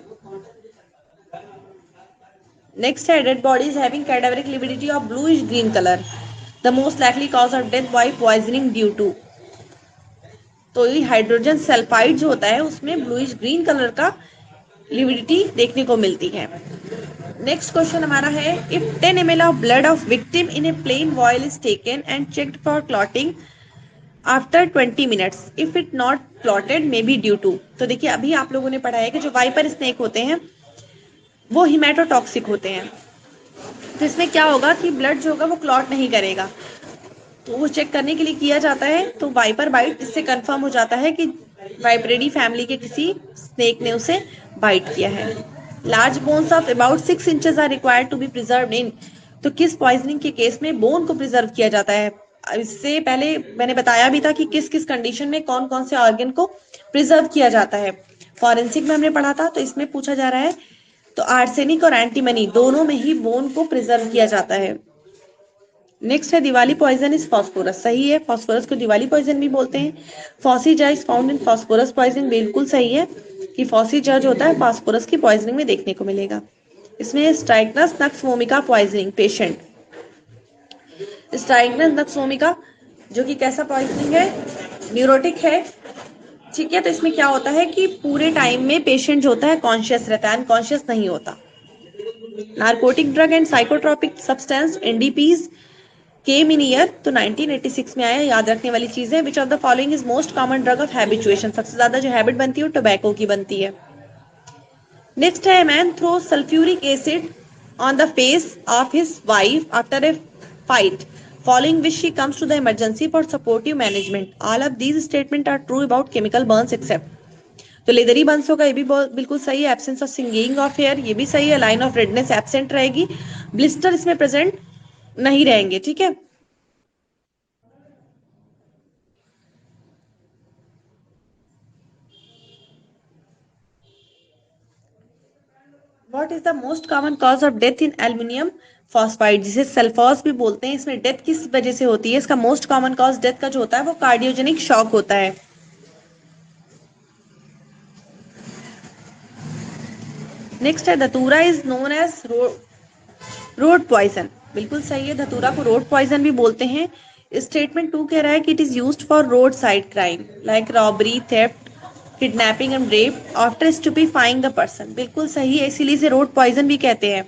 नेक्स्ट है, dead bodies having cadaveric lividity of bluish green colour, the most likely cause of death by poisoning due to. तो ये हाइड्रोजन सल्फाइड जो होता है, उसमें ब्लूइश ग्रीन कलर का लिविडिटी देखने को मिलती है। नेक्स्ट क्वेश्चन हमारा है, if 10 ml of blood of victim in a plain vial is taken and checked for clotting after 20 minutes, if it not clotted may be due to. तो देखिए, अभी आप लोगों ने पढ़ा है कि जो वाइपर स्नेक होते हैं वो हिमेटोटॉक्सिक होते हैं, तो इसमें क्या होगा कि ब्लड जो होगा वो क्लॉट नहीं करेगा, तो वो चेक करने के लिए किया जाता है। तो वाइपर बाइट, इससे कंफर्म हो जाता है कि वाइपरेडी फैमिली के किसी स्नेक ने उसे बाइट किया है। Large bones of about 6 inches are required to be preserve in. तो किस पॉइजनिंग के केस में बोन को प्रिजर्व किया जाता है, इससे पहले मैंने बताया भी था कि किस किस कंडीशन में कौन कौन से ऑर्गन को प्रिजर्व किया जाता है। फॉरेंसिक में हमने पढ़ा था, तो इसमें पूछा जा रहा है, तो आर्सेनिक और एंटीमनी दोनों में ही बोन को प्रिजर्व किया जाता है। नेक्स्ट है, दिवाली पॉइजन इज फॉस्फोरस। सही है, फॉस्फोरस को दिवाली पॉइजन भी बोलते हैं। Phossy jaw is found in phosphorus poison, बिल्कुल सही है कि फॉसीजा जो होता है फॉस्फोरस की पॉइजनिंग में देखने को मिलेगा। इसमें strychnos nux vomica poisoning patient, strychnos nux vomica जो कि कैसा पॉइजनिंग है, न्यूरोटिक है। ठीक है, तो इसमें क्या होता है कि पूरे टाइम में पेशेंट जो होता है कॉन्शियस रहता है, अनकॉन्शियस नहीं होता। Narcotic drug and psychotropic substance NDPS came in year, तो 1986 में आया। याद रखने वाली चीजें, which of the following is most common drug of habituation. सबसे ज्यादा जो हैबिट बनती है वो टोबैको की बनती है। नेक्स्ट है, man throw sulphuric acid on the face of his wife after a fight, following which she comes to the emergency for supportive management. All of these statement are true about chemical burns except. तो leathery burns होगा, ये भी बिल्कुल सही है। Absence of singeing of hair, ये भी सही है। लाइन ऑफ रेडनेस एब्सेंट रहेगी। ब्लिस्टर इसमें प्रेजेंट नहीं रहेंगे। ठीक है, what is the most common cause of death in aluminium phosphide, जिसे सल्फोस भी बोलते हैं, इसमें डेथ किस वजह से होती है? इसका मोस्ट कॉमन कॉज डेथ का जो होता है वो कार्डियोजेनिक शॉक होता है। नेक्स्ट है datura is known as road poison, बिल्कुल सही है, धतूरा को रोड पॉइजन भी बोलते हैं। स्टेटमेंट 2 कह रहा है कि it is used for road side crime like robbery, theft, kidnapping and rape after stupefying the person, बिल्कुल सही है, इसीलिए इसे रोड पॉइजन भी कहते हैं।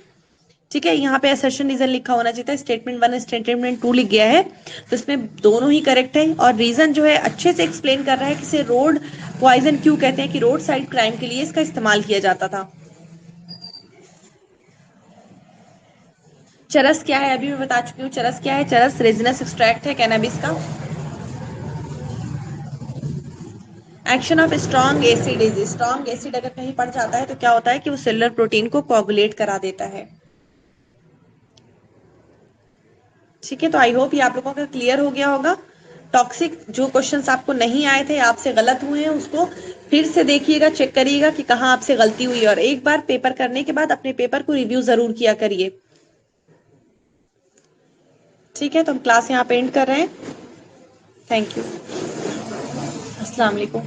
ठीक है, यहाँ पे असर्शन रीजन लिखा होना चाहिए था, स्टेटमेंट 1 स्टेटमेंट 2 लिख गया है, तो इसमें दोनों ही करेक्ट है। और रीजन जो है अच्छे से एक्सप्लेन कर रहा है कि इसे रोड पॉइजन क्यों कहते हैं, कि रोड साइड क्राइम के लिए इसका इस्तेमाल किया जाता था। चरस क्या है, अभी मैं बता चुकी हूँ चरस क्या है। चरस रेजिनस एक्सट्रैक्ट है कैनाबिस का। Action of strong acid is, strong acid अगर कहीं पड़ जाता है तो क्या होता है कि वो सेलुलर प्रोटीन को कोगुलेट करा देता है। ठीक है, तो आई होप ये आप लोगों का क्लियर हो गया होगा। टॉक्सिक जो क्वेश्चंस आपको नहीं आए थे, आपसे गलत हुए हैं, उसको फिर से देखिएगा, चेक करिएगा कि कहाँ आपसे गलती हुई, और एक बार पेपर करने के बाद अपने पेपर को रिव्यू जरूर किया करिए। ठीक है, तो हम क्लास यहाँ पे एंड कर रहे हैं। Thank you. अस्सलाम वालेकुम।